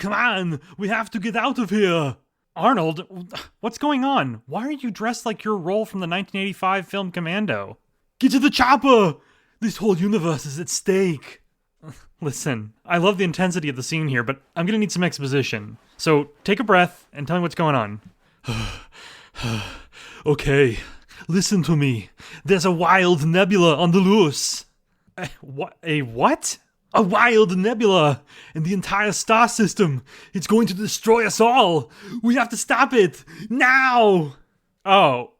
Come on, we have to get out of here. Arnold, what's going on? Why are you dressed like your role from the 1985 film Commando? Get to the chopper! This whole universe is at stake. Listen, I love the intensity of the scene here, but I'm gonna need some exposition. So take a breath and tell me what's going on. Okay, listen to me. There's a wild nebula on the loose. What? A what? A wild nebula in the entire star system. It's going to destroy us all. We have to stop it now. Oh.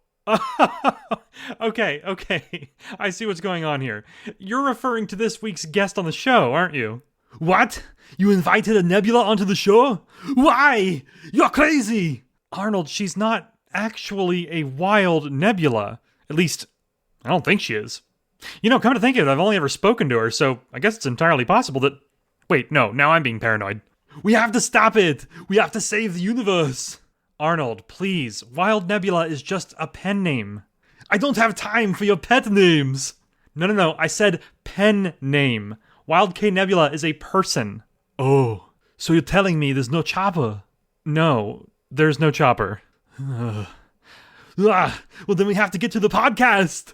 Okay. I see what's going on here. You're referring to this week's guest on the show, aren't you? What? You invited a nebula onto the show? Why? You're crazy! Arnold, she's not actually a wild nebula. At least, I don't think she is. You know, come to think of it, I've only ever spoken to her, so I guess it's entirely possible that... Wait, no, now I'm being paranoid. We have to stop it! We have to save the universe! Arnold, please, Wild Nebula is just a pen name. I don't have time for your pet names! No, I said pen name. Wild K Nebula is a person. Oh, so you're telling me there's no chopper? No, there's no chopper. Well, then we have to get to the podcast!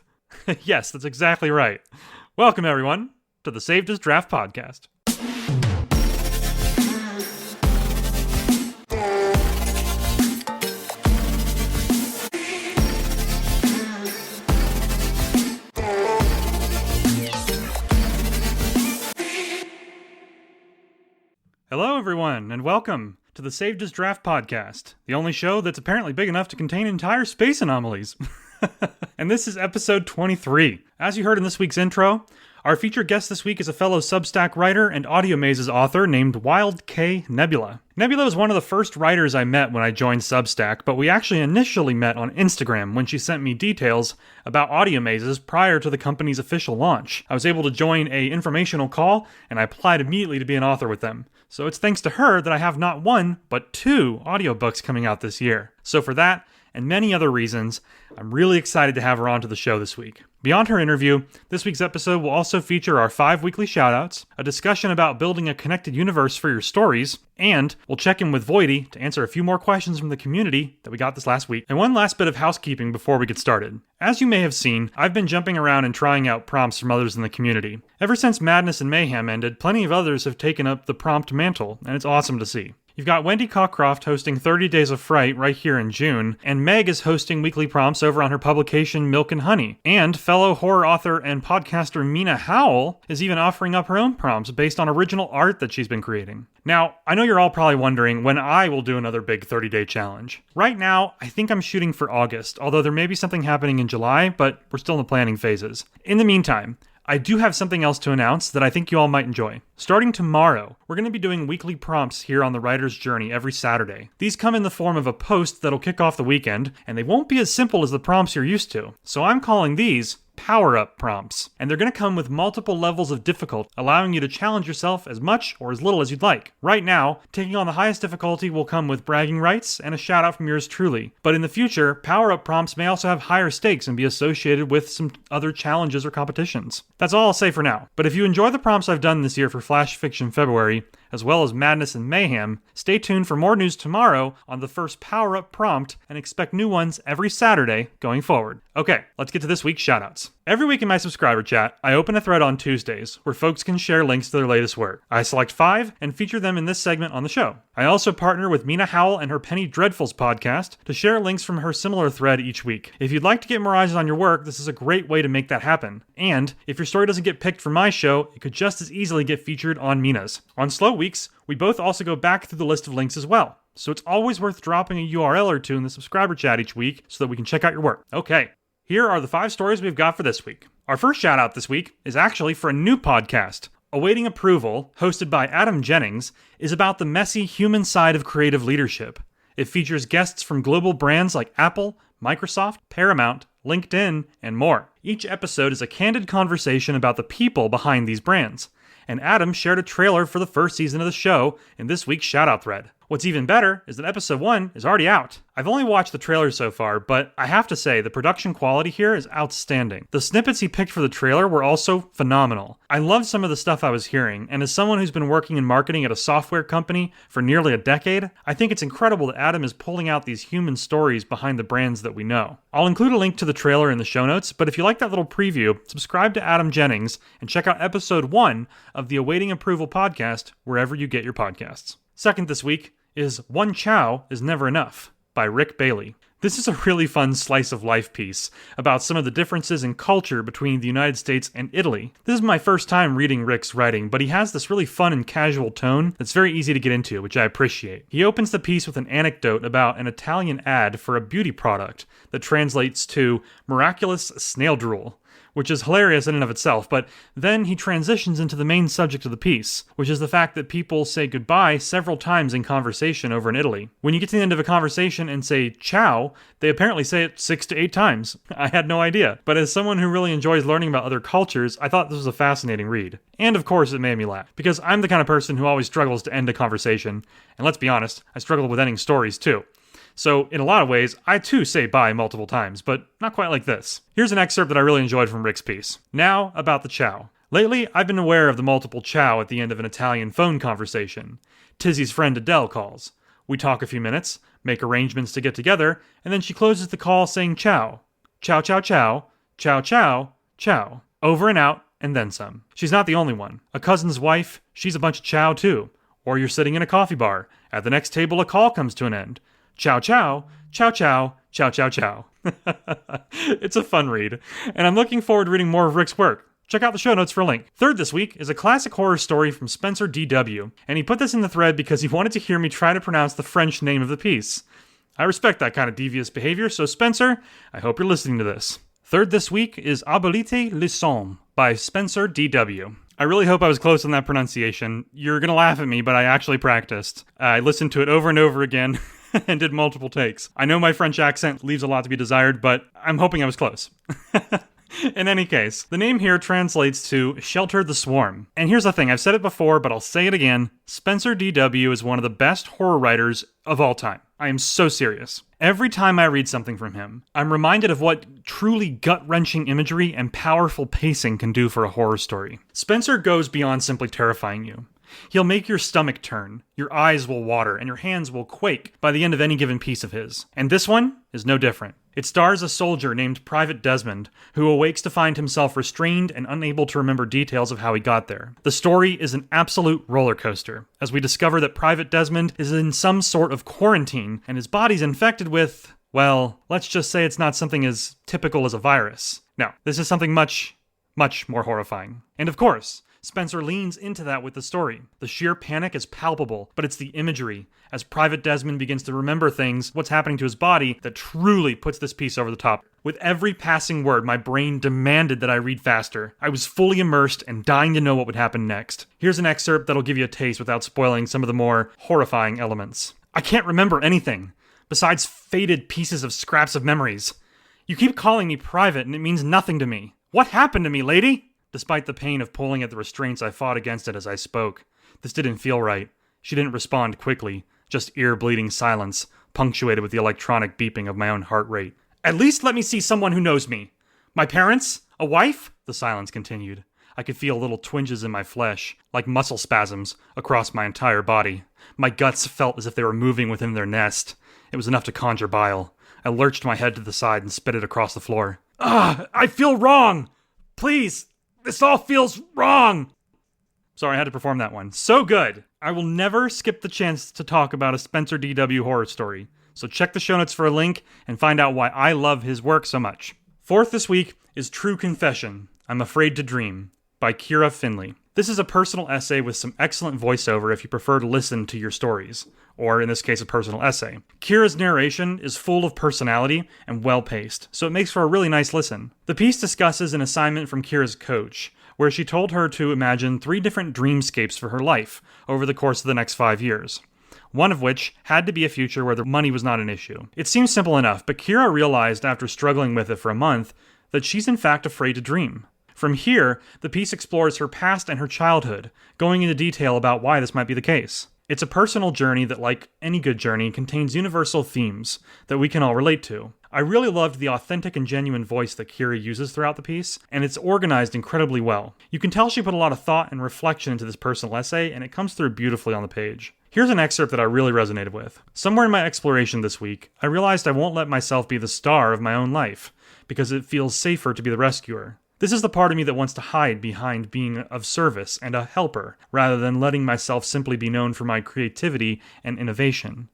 Yes, that's exactly right. Welcome, everyone, to the Saved as Draft podcast. Hello, everyone, and welcome to the Saved as Draft podcast, the only show that's apparently big enough to contain entire space anomalies. And this is episode 23. As you heard in this week's intro, our featured guest this week is a fellow Substack writer and Audio Mazes author named Wild K Nebula. Nebula was one of the first writers I met when I joined Substack, but we actually initially met on Instagram when she sent me details about Audio Mazes prior to the company's official launch. I was able to join an informational call, and I applied immediately to be an author with them. So it's thanks to her that I have not one, but 2 audiobooks coming out this year. So for that, and many other reasons, I'm really excited to have her onto the show this week. Beyond her interview, this week's episode will also feature our 5 weekly shoutouts, a discussion about building a connected universe for your stories, and we'll check in with Voidy to answer a few more questions from the community that we got this last week. And one last bit of housekeeping before we get started. As you may have seen, I've been jumping around and trying out prompts from others in the community. Ever since Madness and Mayhem ended, plenty of others have taken up the prompt mantle, and it's awesome to see. You've got Wendy Cockcroft hosting 30 Days of Fright right here in June, and Meg is hosting weekly prompts over on her publication Milk and Honey. And fellow horror author and podcaster Mina Howell is even offering up her own prompts based on original art that she's been creating. Now, I know you're all probably wondering when I will do another big 30-day challenge. Right now, I think I'm shooting for August, although there may be something happening in July, but we're still in the planning phases. In the meantime, I do have something else to announce that I think you all might enjoy. Starting tomorrow, we're going to be doing weekly prompts here on The Writer's Journey every Saturday. These come in the form of a post that'll kick off the weekend, and they won't be as simple as the prompts you're used to. So I'm calling these power-up prompts, and they're going to come with multiple levels of difficulty, allowing you to challenge yourself as much or as little as you'd like. Right now, taking on the highest difficulty will come with bragging rights and a shout-out from yours truly. But in the future, power-up prompts may also have higher stakes and be associated with some other challenges or competitions. That's all I'll say for now. But if you enjoy the prompts I've done this year for Flash Fiction February, as well as Madness and Mayhem, stay tuned for more news tomorrow on the first power-up prompt, and expect new ones every Saturday going forward. Okay, let's get to this week's shoutouts. Every week in my subscriber chat, I open a thread on Tuesdays where folks can share links to their latest work. I select 5 and feature them in this segment on the show. I also partner with Mina Howell and her Penny Dreadfuls podcast to share links from her similar thread each week. If you'd like to get more eyes on your work, this is a great way to make that happen. And if your story doesn't get picked for my show, it could just as easily get featured on Mina's. On slow weeks, we both also go back through the list of links as well. So it's always worth dropping a URL or 2 in the subscriber chat each week so that we can check out your work. Okay, here are the 5 stories we've got for this week. Our first shout out this week is actually for a new podcast. Awaiting Approval, hosted by Adam Jennings, is about the messy human side of creative leadership. It features guests from global brands like Apple, Microsoft, Paramount, LinkedIn, and more. Each episode is a candid conversation about the people behind these brands. And Adam shared a trailer for the first season of the show in this week's shoutout thread. What's even better is that episode 1 is already out. I've only watched the trailer so far, but I have to say the production quality here is outstanding. The snippets he picked for the trailer were also phenomenal. I loved some of the stuff I was hearing, and as someone who's been working in marketing at a software company for nearly a decade, I think it's incredible that Adam is pulling out these human stories behind the brands that we know. I'll include a link to the trailer in the show notes, but if you like that little preview, subscribe to Adam Jennings and check out episode 1 of the Awaiting Approval podcast wherever you get your podcasts. Second this week is One Chow is Never Enough by Rick Bailey. This is a really fun slice of life piece about some of the differences in culture between the United States and Italy. This is my first time reading Rick's writing, but he has this really fun and casual tone that's very easy to get into, which I appreciate. He opens the piece with an anecdote about an Italian ad for a beauty product that translates to miraculous snail drool, which is hilarious in and of itself, but then he transitions into the main subject of the piece, which is the fact that people say goodbye several times in conversation over in Italy. When you get to the end of a conversation and say ciao, they apparently say it 6 to 8 times. I had no idea, but as someone who really enjoys learning about other cultures, I thought this was a fascinating read. And of course it made me laugh, because I'm the kind of person who always struggles to end a conversation, and let's be honest, I struggle with ending stories too. So, in a lot of ways, I too say bye multiple times, but not quite like this. Here's an excerpt that I really enjoyed from Rick's piece. Now, about the ciao. Lately, I've been aware of the multiple ciao at the end of an Italian phone conversation. Tizzy's friend Adele calls. We talk a few minutes, make arrangements to get together, and then she closes the call saying ciao. Ciao, ciao, ciao. Ciao, ciao, ciao. Over and out, and then some. She's not the only one. A cousin's wife, she's a bunch of ciao too. Or you're sitting in a coffee bar. At the next table, a call comes to an end. Ciao, ciao, ciao, ciao, ciao, ciao, ciao. It's a fun read, and I'm looking forward to reading more of Rick's work. Check out the show notes for a link. Third this week is a classic horror story from Spencer D.W., and he put this in the thread because he wanted to hear me try to pronounce the French name of the piece. I respect that kind of devious behavior, so Spencer, I hope you're listening to this. Third this week is Abolite les Sommes by Spencer D.W. I really hope I was close on that pronunciation. You're gonna laugh at me, but I actually practiced. I listened to it over and over again and did multiple takes. I know my French accent leaves a lot to be desired, but I'm hoping I was close. In any case, the name here translates to Shelter the Swarm. And here's the thing, I've said it before, but I'll say it again. Spencer D.W. is one of the best horror writers of all time. I am so serious. Every time I read something from him, I'm reminded of what truly gut-wrenching imagery and powerful pacing can do for a horror story. Spencer goes beyond simply terrifying you. He'll make your stomach turn, your eyes will water, and your hands will quake by the end of any given piece of his. And this one is no different. It stars a soldier named Private Desmond, who awakes to find himself restrained and unable to remember details of how he got there. The story is an absolute roller coaster, as we discover that Private Desmond is in some sort of quarantine, and his body's infected with, well, let's just say it's not something as typical as a virus. No, this is something much, much more horrifying. And of course, Spencer leans into that with the story. The sheer panic is palpable, but it's the imagery, as Private Desmond begins to remember things, what's happening to his body, that truly puts this piece over the top. With every passing word, my brain demanded that I read faster. I was fully immersed and dying to know what would happen next. Here's an excerpt that'll give you a taste without spoiling some of the more horrifying elements. I can't remember anything, besides faded pieces of scraps of memories. You keep calling me Private and it means nothing to me. What happened to me, lady? Despite the pain of pulling at the restraints, I fought against it as I spoke. This didn't feel right. She didn't respond quickly, just ear-bleeding silence, punctuated with the electronic beeping of my own heart rate. At least let me see someone who knows me. My parents? A wife? The silence continued. I could feel little twinges in my flesh, like muscle spasms, across my entire body. My guts felt as if they were moving within their nest. It was enough to conjure bile. I lurched my head to the side and spit it across the floor. I feel wrong! Please! This all feels wrong! Sorry, I had to perform that one. So good! I will never skip the chance to talk about a Spencer D.W. horror story, so check the show notes for a link and find out why I love his work so much. Fourth this week is True Confession, I'm Afraid to Dream, by Kira Finley. This is a personal essay with some excellent voiceover if you prefer to listen to your stories, or in this case a personal essay. Kira's narration is full of personality and well-paced, so it makes for a really nice listen. The piece discusses an assignment from Kira's coach, where she told her to imagine 3 different dreamscapes for her life over the course of the next 5 years. One of which had to be a future where the money was not an issue. It seems simple enough, but Kira realized after struggling with it for a month that she's in fact afraid to dream. From here, the piece explores her past and her childhood, going into detail about why this might be the case. It's a personal journey that, like any good journey, contains universal themes that we can all relate to. I really loved the authentic and genuine voice that Kira uses throughout the piece, and it's organized incredibly well. You can tell she put a lot of thought and reflection into this personal essay, and it comes through beautifully on the page. Here's an excerpt that I really resonated with. Somewhere in my exploration this week, I realized I won't let myself be the star of my own life, because it feels safer to be the rescuer. This is the part of me that wants to hide behind being of service and a helper, rather than letting myself simply be known for my creativity and innovation.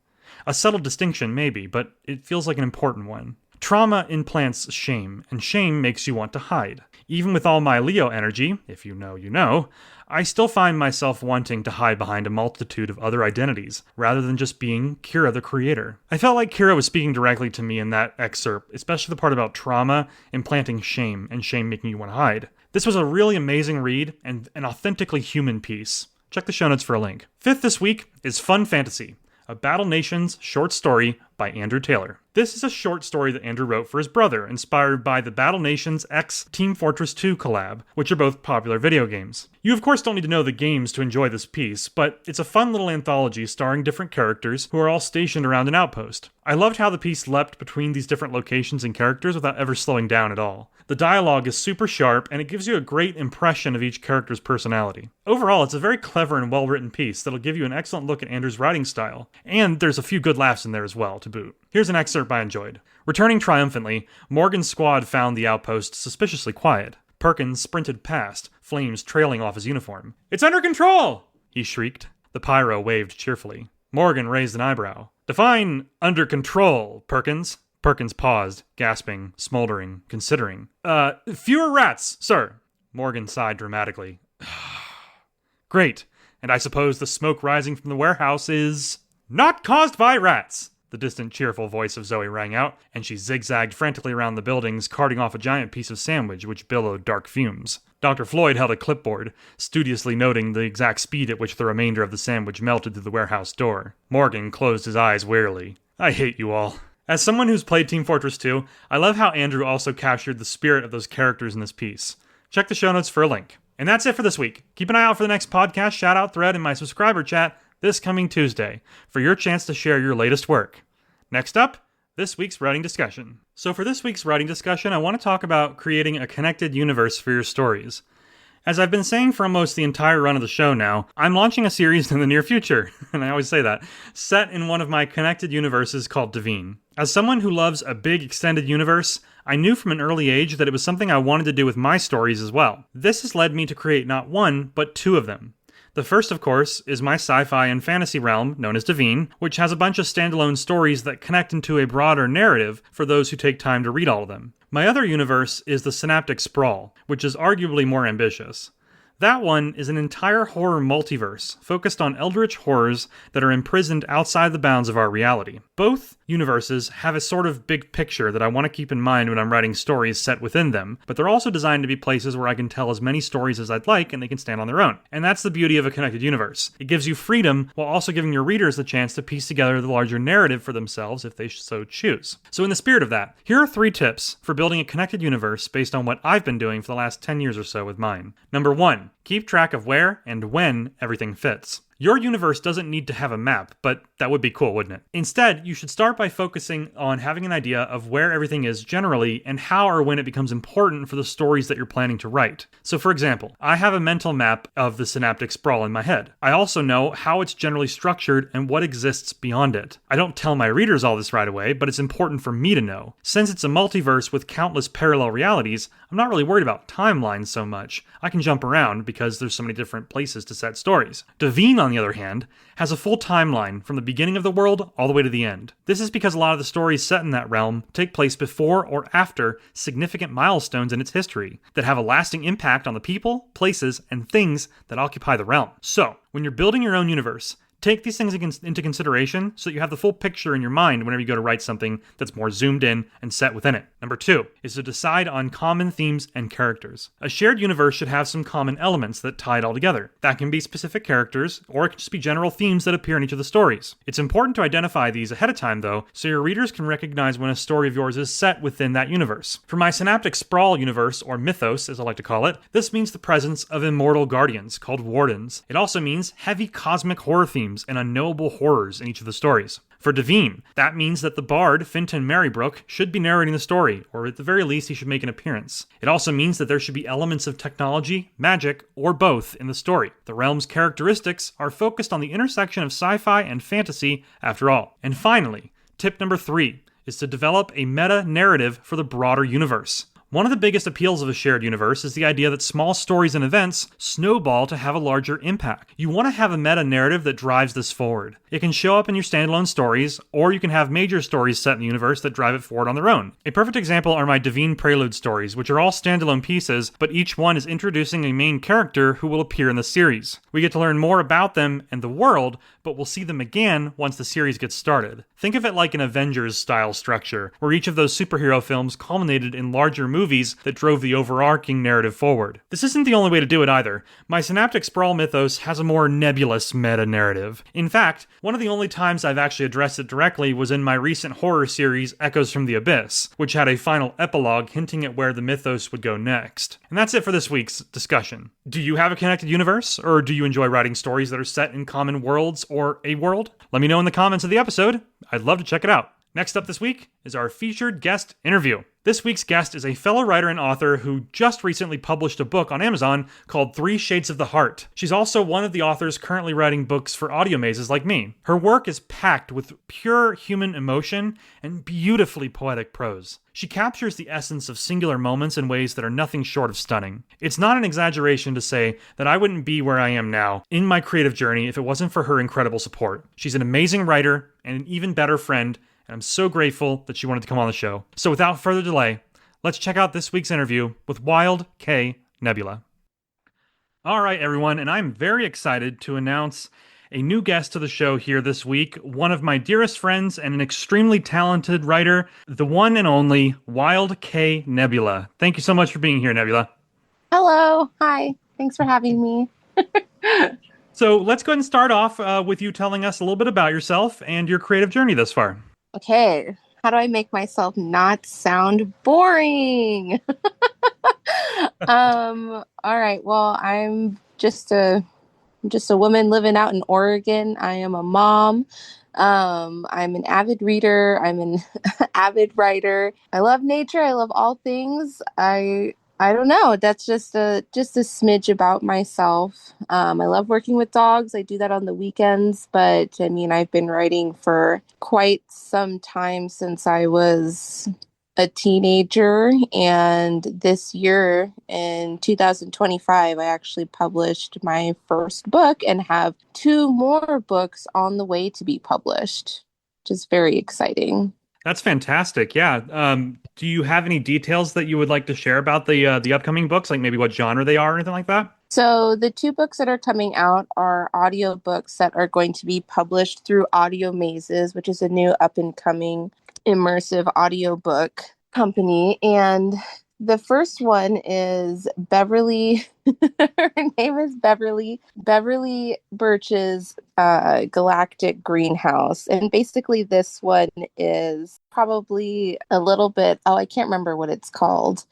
A subtle distinction, maybe, but it feels like an important one. Trauma implants shame, and shame makes you want to hide. Even with all my Leo energy, if you know, you know, I still find myself wanting to hide behind a multitude of other identities, rather than just being Kira the creator. I felt like Kira was speaking directly to me in that excerpt, especially the part about trauma implanting shame, and shame making you want to hide. This was a really amazing read, and an authentically human piece. Check the show notes for a link. Fifth this week is Fun Fantasy, a Battle Nations short story by Andrew Taylor. This is a short story that Andrew wrote for his brother, inspired by the Battle Nations X Team Fortress 2 collab, which are both popular video games. You of course don't need to know the games to enjoy this piece, but it's a fun little anthology starring different characters who are all stationed around an outpost. I loved how the piece leapt between these different locations and characters without ever slowing down at all. The dialogue is super sharp, and it gives you a great impression of each character's personality. Overall, it's a very clever and well-written piece that'll give you an excellent look at Andrew's writing style, and there's a few good laughs in there as well, to boot. Here's an excerpt I enjoyed. Returning triumphantly, Morgan's squad found the outpost suspiciously quiet. Perkins sprinted past, flames trailing off his uniform. "It's under control!" he shrieked. The pyro waved cheerfully. Morgan raised an eyebrow. "Define under control, Perkins." Perkins paused, gasping, smoldering, considering. Fewer rats, sir." Morgan sighed dramatically. "Great. And I suppose the smoke rising from the warehouse is not caused by rats." The distant, cheerful voice of Zoe rang out, and she zigzagged frantically around the buildings, carting off a giant piece of sandwich which billowed dark fumes. Dr. Floyd held a clipboard, studiously noting the exact speed at which the remainder of the sandwich melted through the warehouse door. Morgan closed his eyes wearily. "I hate you all." As someone who's played Team Fortress 2, I love how Andrew also captured the spirit of those characters in this piece. Check the show notes for a link. And that's it for this week. Keep an eye out for the next podcast shout-out thread in my subscriber chat this coming Tuesday for your chance to share your latest work. Next up, this week's writing discussion. So for this week's writing discussion, I want to talk about creating a connected universe for your stories. As I've been saying for almost the entire run of the show now, I'm launching a series in the near future, and I always say that, set in one of my connected universes called Devine. As someone who loves a big extended universe, I knew from an early age that it was something I wanted to do with my stories as well. This has led me to create not one, but two of them. The first, of course, is my sci-fi and fantasy realm, known as Devine, which has a bunch of standalone stories that connect into a broader narrative for those who take time to read all of them. My other universe is the Synaptic Sprawl, which is arguably more ambitious. That one is an entire horror multiverse, focused on eldritch horrors that are imprisoned outside the bounds of our reality. Both universes have a sort of big picture that I want to keep in mind when I'm writing stories set within them, but they're also designed to be places where I can tell as many stories as I'd like and they can stand on their own. And that's the beauty of a connected universe. It gives you freedom while also giving your readers the chance to piece together the larger narrative for themselves if they so choose. So in the spirit of that, here are 3 tips for building a connected universe based on what I've been doing for the last 10 years or so with mine. Number 1. Keep track of where and when everything fits. Your universe doesn't need to have a map, but that would be cool, wouldn't it? Instead, you should start by focusing on having an idea of where everything is generally and how or when it becomes important for the stories that you're planning to write. So for example, I have a mental map of the Synaptic Sprawl in my head. I also know how it's generally structured and what exists beyond it. I don't tell my readers all this right away, but it's important for me to know. Since it's a multiverse with countless parallel realities, I'm not really worried about timelines so much. I can jump around because there's so many different places to set stories. Devine, on the other hand, has a full timeline from the beginning of the world all the way to the end. This is because a lot of the stories set in that realm take place before or after significant milestones in its history that have a lasting impact on the people, places, and things that occupy the realm. So, when you're building your own universe, take these things into consideration so that you have the full picture in your mind whenever you go to write something that's more zoomed in and set within it. Number 2 is to decide on common themes and characters. A shared universe should have some common elements that tie it all together. That can be specific characters, or it can just be general themes that appear in each of the stories. It's important to identify these ahead of time, though, so your readers can recognize when a story of yours is set within that universe. For my Synaptic Sprawl universe, or mythos as I like to call it, this means the presence of immortal guardians called wardens. It also means heavy cosmic horror themes themes and unknowable horrors in each of the stories. For Devine, that means that the bard, Fintan Merrybrook, should be narrating the story, or at the very least, he should make an appearance. It also means that there should be elements of technology, magic, or both in the story. The realm's characteristics are focused on the intersection of sci-fi and fantasy, after all. And finally, tip number 3 is to develop a meta-narrative for the broader universe. One of the biggest appeals of a shared universe is the idea that small stories and events snowball to have a larger impact. You want to have a meta-narrative that drives this forward. It can show up in your standalone stories, or you can have major stories set in the universe that drive it forward on their own. A perfect example are my Devine Prelude stories, which are all standalone pieces, but each one is introducing a main character who will appear in the series. We get to learn more about them and the world, but we'll see them again once the series gets started. Think of it like an Avengers-style structure, where each of those superhero films culminated in larger movies that drove the overarching narrative forward. This isn't the only way to do it either. My Synaptic Sprawl mythos has a more nebulous meta-narrative. In fact, one of the only times I've actually addressed it directly was in my recent horror series, Echoes from the Abyss, which had a final epilogue hinting at where the mythos would go next. And that's it for this week's discussion. Do you have a connected universe, or do you enjoy writing stories that are set in common worlds or a world? Let me know in the comments of the episode. I'd love to check it out. Next up this week is our featured guest interview. This week's guest is a fellow writer and author who just recently published a book on Amazon called 3 Shades of the Heart. She's also one of the authors currently writing books for audio mazes like me. Her work is packed with pure human emotion and beautifully poetic prose. She captures the essence of singular moments in ways that are nothing short of stunning. It's not an exaggeration to say that I wouldn't be where I am now in my creative journey if it wasn't for her incredible support. She's an amazing writer and an even better friend, and I'm so grateful that she wanted to come on the show. So without further delay, let's check out this week's interview with Wild K. Nebula. All right, everyone, and I'm very excited to announce a new guest to the show here this week, one of my dearest friends and an extremely talented writer, the one and only Wild K. Nebula. Thank you so much for being here, Nebula. Hello. Hi. Thanks for having me. So let's go ahead and start off with you telling us a little bit about yourself and your creative journey thus far. Okay. How do I make myself not sound boring? All right. Well, I'm just a woman living out in Oregon. I am a mom. I'm an avid reader. I'm an avid writer. I love nature. I love all things. I don't know. That's just a smidge about myself. I love working with dogs. I do that on the weekends, but I mean, I've been writing for quite some time since I was a teenager, and this year in 2025, I actually published my first book and have 2 more books on the way to be published, which is very exciting. That's fantastic. Yeah. Do you have any details that you would like to share about the upcoming books, like maybe what genre they are or anything like that? So the 2 books that are coming out are audio books that are going to be published through Audio Mazes, which is a new up and coming immersive audiobook company. And the first one is Beverly. Her name is Beverly Birch's Galactic Greenhouse. And basically this one is probably a little bit, oh, I can't remember what it's called,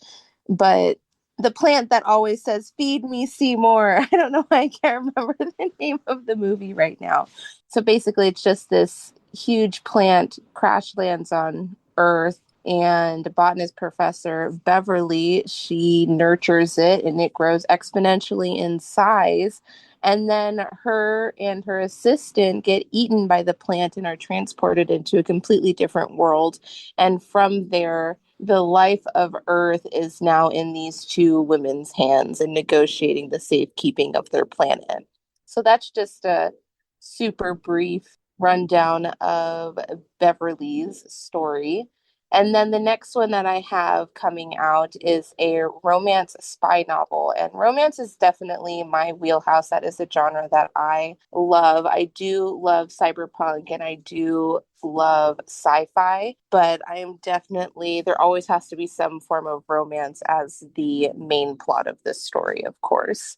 but the plant that always says, "Feed me, Seymour." I don't know why I can't remember the name of the movie right now. So basically it's just this huge plant crash lands on Earth, and botanist professor Beverly, she nurtures it and it grows exponentially in size. And then her and her assistant get eaten by the plant and are transported into a completely different world. And from there, the life of Earth is now in these 2 women's hands and negotiating the safekeeping of their planet. So that's just a super brief rundown of Beverly's story. And then the next one that I have coming out is a romance spy novel. And romance is definitely my wheelhouse. That is a genre that I love. I do love cyberpunk and I do love sci-fi, but I am definitely, there always has to be some form of romance as the main plot of this story, of course.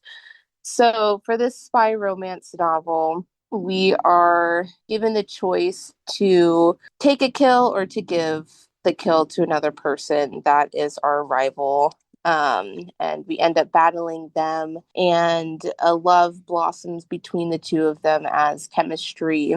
So for this spy romance novel, we are given the choice to take a kill or to give the kill to another person that is our rival. and we end up battling them, and a love blossoms between the two of them as chemistry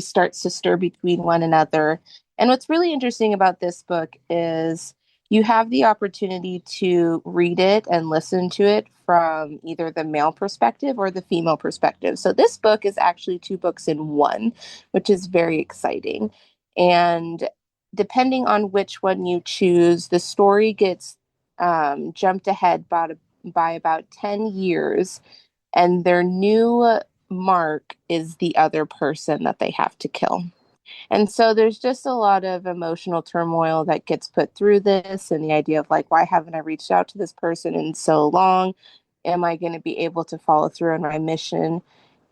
starts to stir between one another. And what's really interesting about this book is you have the opportunity to read it and listen to it from either the male perspective or the female perspective. So this book is actually two books in one, which is very exciting. And depending on which one you choose, the story gets jumped ahead by about 10 years, and their new mark is the other person that they have to kill. And so there's just a lot of emotional turmoil that gets put through this, and the idea of like, why haven't I reached out to this person in so long? Am I going to be able to follow through on my mission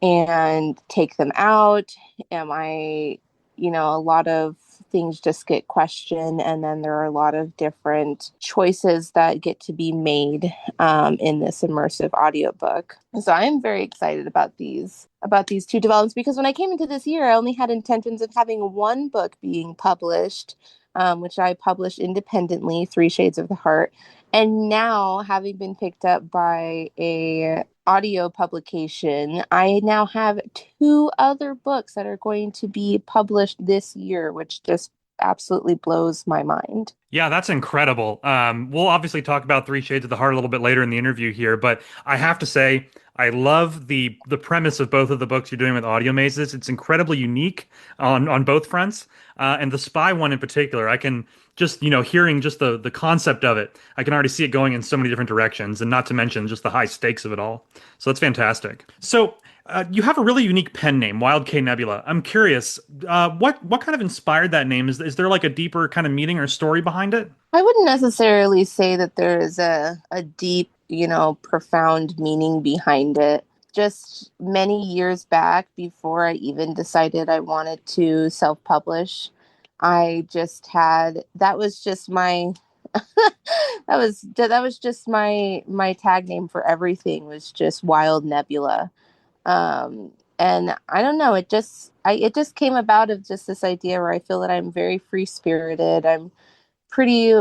and take them out? Am I, a lot of things just get questioned, and then there are a lot of different choices that get to be made in this immersive audiobook. So I'm very excited about these two developments, because when I came into this year, I only had intentions of having one book being published, which I published independently, Three Shades of the Heart. And now, having been picked up by a audio publication, I now have two other books that are going to be published this year, which just absolutely blows my mind. Yeah, that's incredible. We'll obviously talk about Three Shades of the Heart a little bit later in the interview here, but I have to say, I love the premise of both of the books you're doing with Audio Mazes. It's incredibly unique on both fronts, and the spy one in particular. I can just hearing just the concept of it, I can already see it going in so many different directions, and not to mention just the high stakes of it all. So that's fantastic. So. You have a really unique pen name, Wild K Nebula. I'm curious, what kind of inspired that name? Is there like a deeper kind of meaning or story behind it? I wouldn't necessarily say that there is a deep, profound meaning behind it. Just many years back, before I even decided I wanted to self-publish, I just had that was just my that was just my tag name for everything, was just Wild Nebula. And I don't know, it just came about of just this idea where I feel that I'm very free spirited. I'm pretty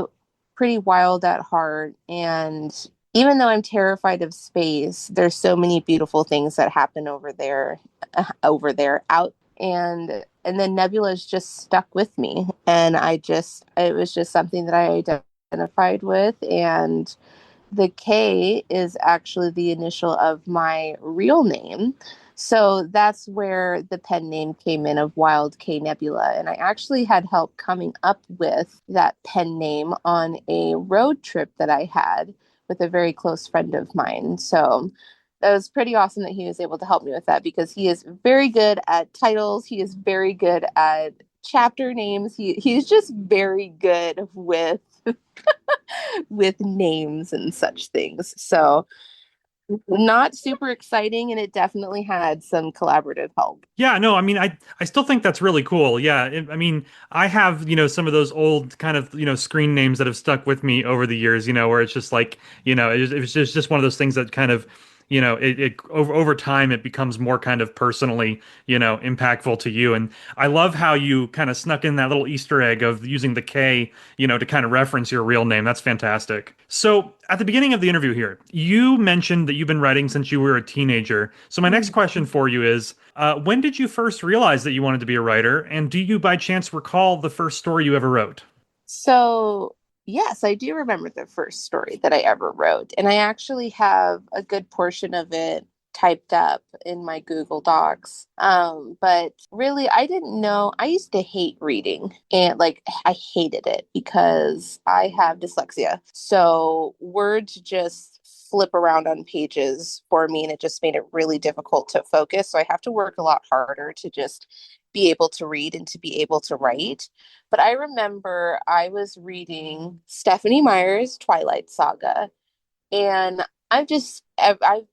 pretty wild at heart, and even though I'm terrified of space, there's so many beautiful things that happen over there out, and then Nebula's just stuck with me, and it was just something that I identified with. And the K is actually the initial of my real name. So that's where the pen name came in, of Wild K Nebula. And I actually had help coming up with that pen name on a road trip that I had with a very close friend of mine. So that was pretty awesome that he was able to help me with that, because he is very good at titles. He is very good at chapter names. He's just very good with names and such things. So not super exciting, and it definitely had some collaborative help. Yeah, no, I mean, I still think that's really cool. Yeah, I mean, I have, some of those old kind of, screen names that have stuck with me over the years, where it's just like, it was just one of those things that kind of, it over time it becomes more kind of personally, impactful to you. And I love how you kind of snuck in that little Easter egg of using the K, to kind of reference your real name. That's fantastic. So at the beginning of the interview here, you mentioned that you've been writing since you were a teenager. So my next question for you is, when did you first realize that you wanted to be a writer? And do you by chance recall the first story you ever wrote? So, yes, I do remember the first story that I ever wrote. And I actually have a good portion of it typed up in my Google Docs. But really, I didn't know. I used to hate reading, and like I hated it because I have dyslexia. So words just flip around on pages for me, and it just made it really difficult to focus. So I have to work a lot harder to just be able to read and to be able to write. But I remember I was reading Stephanie Meyer's Twilight Saga, and I've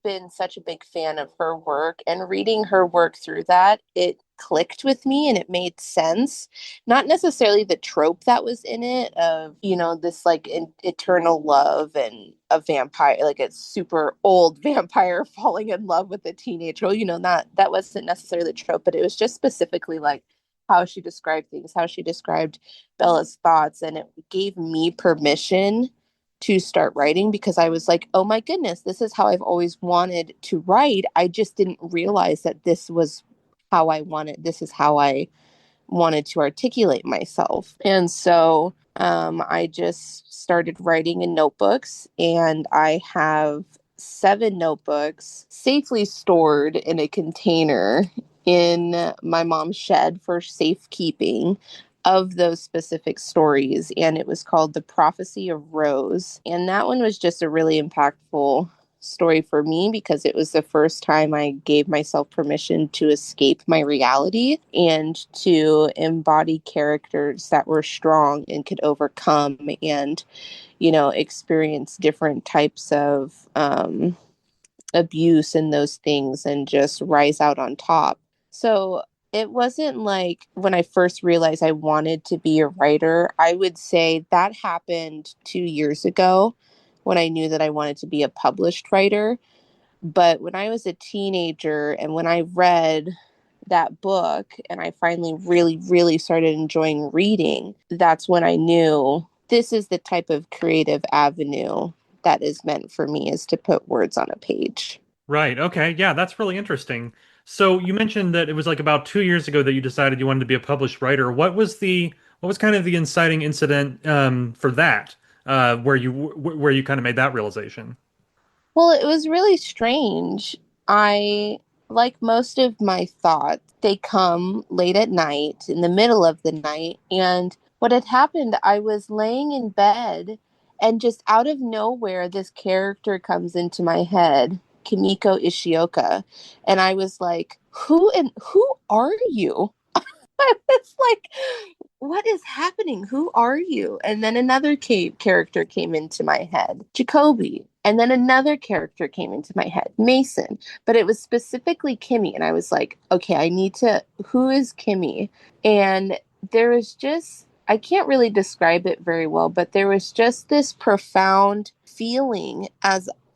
been such a big fan of her work, and reading her work through that, it clicked with me and it made sense. Not necessarily the trope that was in it of, this like eternal love and a vampire, like a super old vampire falling in love with a teenage girl, not that wasn't necessarily the trope, but it was just specifically like how she described things, how she described Bella's thoughts, and it gave me permission to start writing because I was like, oh my goodness, this is how I've always wanted to write. I just didn't realize that this is how I wanted to articulate myself. And so I just started writing in notebooks, and I have 7 notebooks safely stored in a container in my mom's shed for safekeeping of those specific stories. And it was called The Prophecy of Rose. And that one was just a really impactful story for me because it was the first time I gave myself permission to escape my reality and to embody characters that were strong and could overcome and, experience different types of abuse and those things and just rise out on top. So it wasn't like when I first realized I wanted to be a writer, I would say that happened 2 years ago when I knew that I wanted to be a published writer. But when I was a teenager and when I read that book and I finally really, really started enjoying reading, that's when I knew this is the type of creative avenue that is meant for me, is to put words on a page. Right. Okay. Yeah, that's really interesting. So you mentioned that it was like about 2 years ago that you decided you wanted to be a published writer. What was kind of the inciting incident for that, where you kind of made that realization? Well, it was really strange. I, like most of my thoughts, they come late at night, in the middle of the night. And what had happened, I was laying in bed, and just out of nowhere, this character comes into my head, Kimiko Ishioka. And I was like, who are you? I was like, what is happening? Who are you? And then another character came into my head, Jacoby. And then another character came into my head, Mason. But it was specifically Kimmy. And I was like, okay, who is Kimmy? And there was just, I can't really describe it very well, but there was just this profound feeling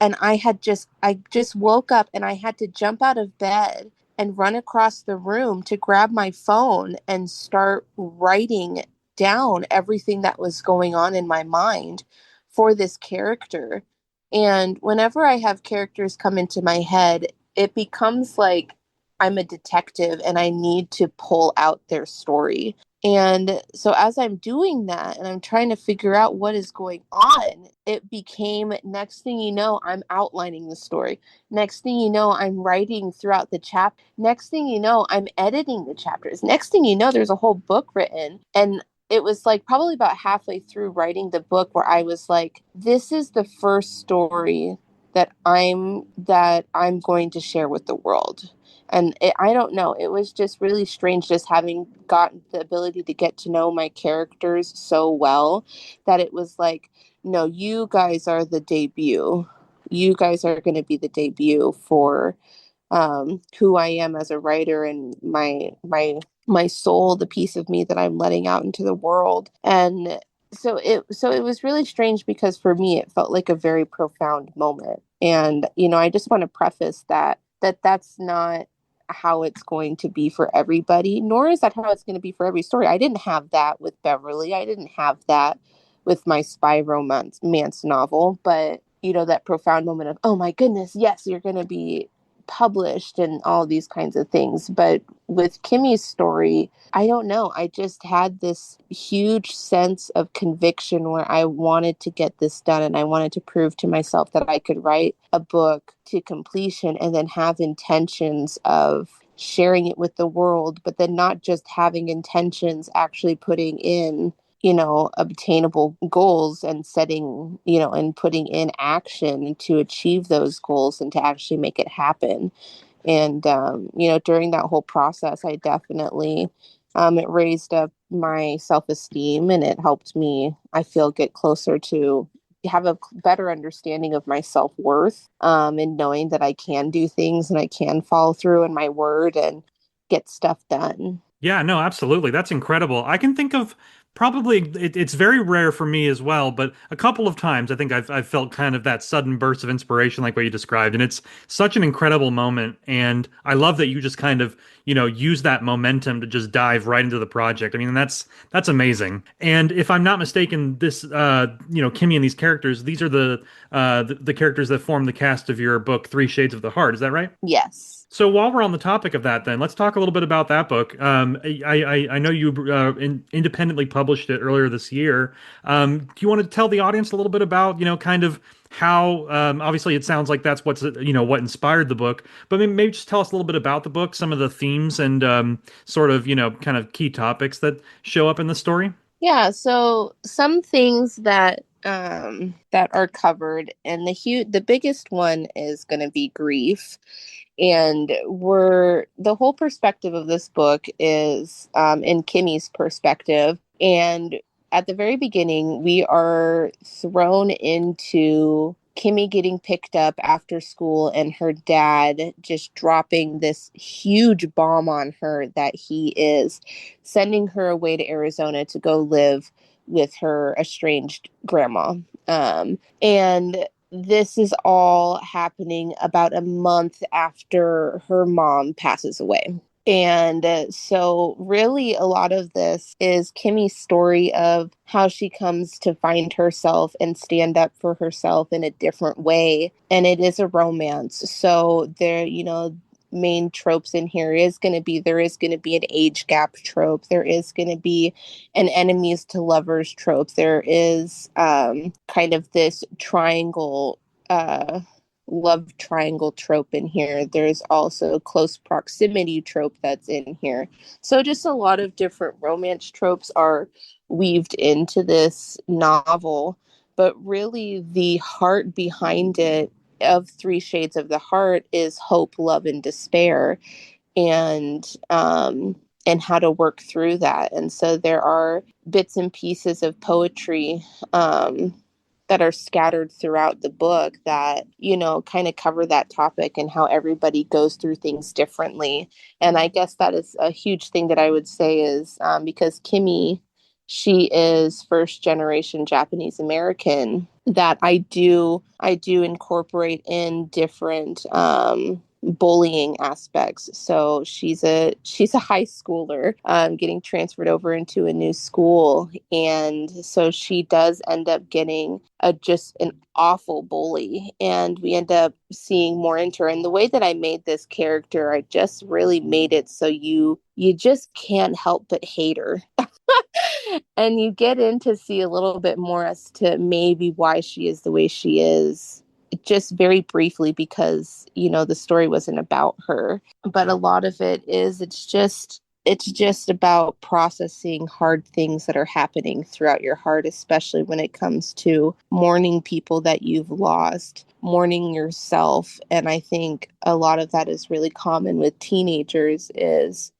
and I just woke up and I had to jump out of bed and run across the room to grab my phone and start writing down everything that was going on in my mind for this character. And whenever I have characters come into my head, it becomes like I'm a detective and I need to pull out their story. And so as I'm doing that and I'm trying to figure out what is going on, it became, next thing you know, I'm outlining the story. Next thing you know, I'm writing throughout the chapter. Next thing you know, I'm editing the chapters. Next thing you know, there's a whole book written. And it was like probably about halfway through writing the book where I was like, this is the first story that I'm going to share with the world. And I don't know, it was just really strange just having gotten the ability to get to know my characters so well that it was like, no, you guys are the debut. You guys are going to be the debut for who I am as a writer and my soul, the piece of me that I'm letting out into the world. And so it was really strange because for me it felt like a very profound moment. And I just want to preface that's not how it's going to be for everybody, nor is that how it's going to be for every story. I didn't have that with Beverly. I didn't have that with my spy romance novel, but that profound moment of, oh my goodness, yes, you're going to be published and all these kinds of things. But with Kimmy's story, I don't know. I just had this huge sense of conviction where I wanted to get this done and I wanted to prove to myself that I could write a book to completion and then have intentions of sharing it with the world, but then not just having intentions, actually putting in obtainable goals and setting, and putting in action to achieve those goals and to actually make it happen. And, during that whole process, I definitely, it raised up my self-esteem and it helped me, I feel, get closer to have a better understanding of my self-worth, and knowing that I can do things and I can follow through in my word and get stuff done. Yeah, no, absolutely. That's incredible. I can think of Probably it's very rare for me as well, but a couple of times I think I've felt kind of that sudden burst of inspiration like what you described, and it's such an incredible moment. And I love that you just kind of use that momentum to just dive right into the project. I mean, that's amazing. And if I'm not mistaken, this Kimmy and these characters, these are the characters that form the cast of your book Three Shades of the Heart. Is that right? Yes. So while we're on the topic of that, then let's talk a little bit about that book. I know you independently published it earlier this year. Do you want to tell the audience a little bit about kind of how obviously it sounds like that's what inspired the book, but maybe just tell us a little bit about the book, some of the themes and sort of kind of key topics that show up in the story. Yeah, so some things that are covered, and the biggest one is going to be grief. And the whole perspective of this book is in Kimmy's perspective. And at the very beginning, we are thrown into Kimmy getting picked up after school and her dad just dropping this huge bomb on her that he is sending her away to Arizona to go live with her estranged grandma. And this is all happening about a month after her mom passes away. And so, really, a lot of this is Kimmy's story of how she comes to find herself and stand up for herself in a different way. And it is a romance. So, main tropes in here there is going to be an age gap trope. There is going to be an enemies to lovers trope. There is kind of this love triangle trope in here. There's also close proximity trope that's in here. So just a lot of different romance tropes are weaved into this novel, but really the heart behind it of Three Shades of the Heart is hope, love, and despair, and how to work through that. And so there are bits and pieces of poetry that are scattered throughout the book that kind of cover that topic and how everybody goes through things differently. And I guess that is a huge thing that I would say is because Kimmy, she is first generation Japanese American, that I do incorporate in different bullying aspects. So she's a high schooler getting transferred over into a new school, and so she does end up getting just an awful bully, and we end up seeing more into her. And the way that I made this character, I just really made it so you just can't help but hate her. And you get in to see a little bit more as to maybe why she is the way she is, just very briefly, because the story wasn't about her, but a lot of it is it's just about processing hard things that are happening throughout your heart, especially when it comes to mourning people that you've lost, mourning yourself. And I think a lot of that is really common with teenagers is,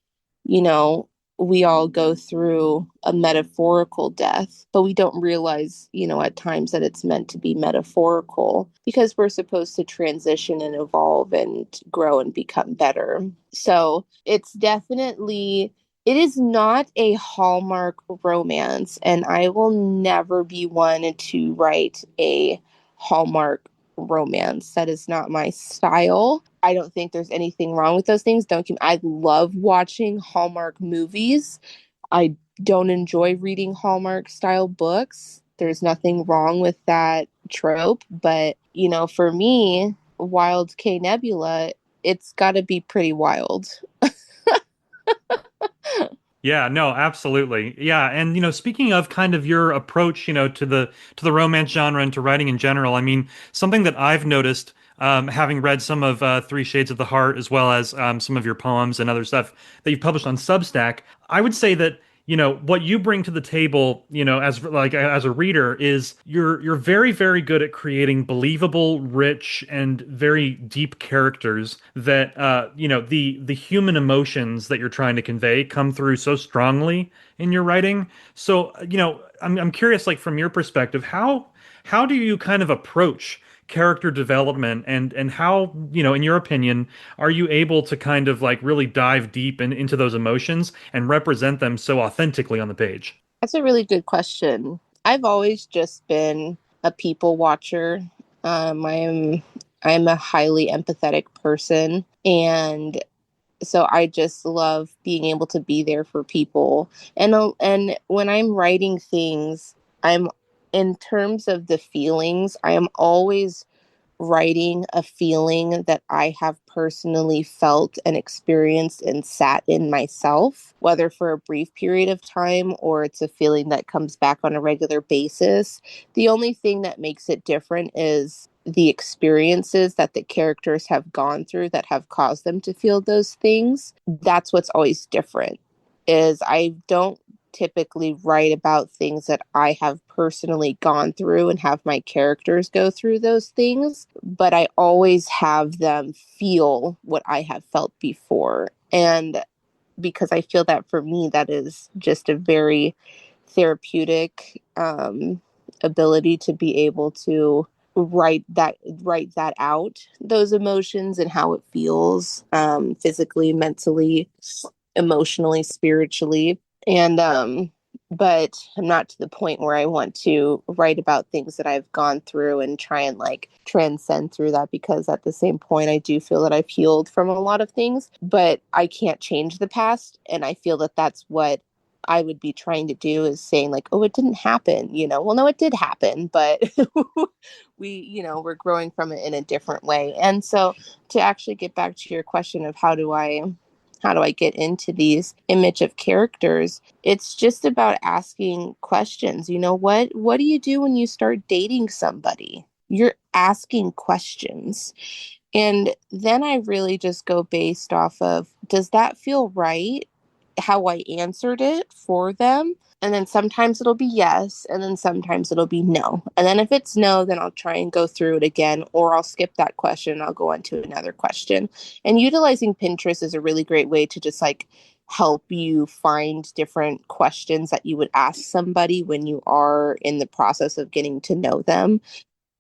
you know, we all go through a metaphorical death, but we don't realize, at times that it's meant to be metaphorical because we're supposed to transition and evolve and grow and become better. So it is not a Hallmark romance, and I will never be one to write a Hallmark romance. That is not my style. I don't think there's anything wrong with those things. I love watching Hallmark movies. I don't enjoy reading Hallmark style books. There's nothing wrong with that trope, but for me, Wild K Nebula, it's got to be pretty wild. Yeah, no, absolutely. Yeah, and speaking of kind of your approach, to the romance genre and to writing in general, I mean, something that I've noticed, having read some of Three Shades of the Heart, as well as some of your poems and other stuff that you've published on Substack, I would say that what you bring to the table, as a reader, is you're very, very good at creating believable, rich, and very deep characters that the human emotions that you're trying to convey come through so strongly in your writing. So I'm curious, like from your perspective, how do you kind of approach character development, and how, in your opinion, are you able to kind of like really dive deep into those emotions and represent them so authentically on the page? That's a really good question. I've always just been a people watcher. I'm a highly empathetic person, and so I just love being able to be there for people. And when I'm writing things, I'm in terms of the feelings, I am always writing a feeling that I have personally felt and experienced and sat in myself, whether for a brief period of time or it's a feeling that comes back on a regular basis. The only thing that makes it different is the experiences that the characters have gone through that have caused them to feel those things. That's what's always different. Is I don't typically write about things that I have personally gone through and have my characters go through those things, but I always have them feel what I have felt before. And because I feel that for me, that is just a very therapeutic ability to be able to write that out, those emotions and how it feels, physically, mentally, emotionally, spiritually. And but I'm not to the point where I want to write about things that I've gone through and try and like transcend through that, because at the same point I do feel that I've healed from a lot of things, but I can't change the past. And I feel that that's what I would be trying to do, is saying like, oh, it didn't happen, well, no, it did happen, but we're growing from it in a different way. And so to actually get back to your question of how do I get into these image of characters? It's just about asking questions. What do you do when you start dating somebody? You're asking questions. And then I really just go based off of, does that feel right? How I answered it for them. And then sometimes it'll be yes, and then sometimes it'll be no. And then if it's no, then I'll try and go through it again, or I'll skip that question and I'll go on to another question. And utilizing Pinterest is a really great way to just like help you find different questions that you would ask somebody when you are in the process of getting to know them.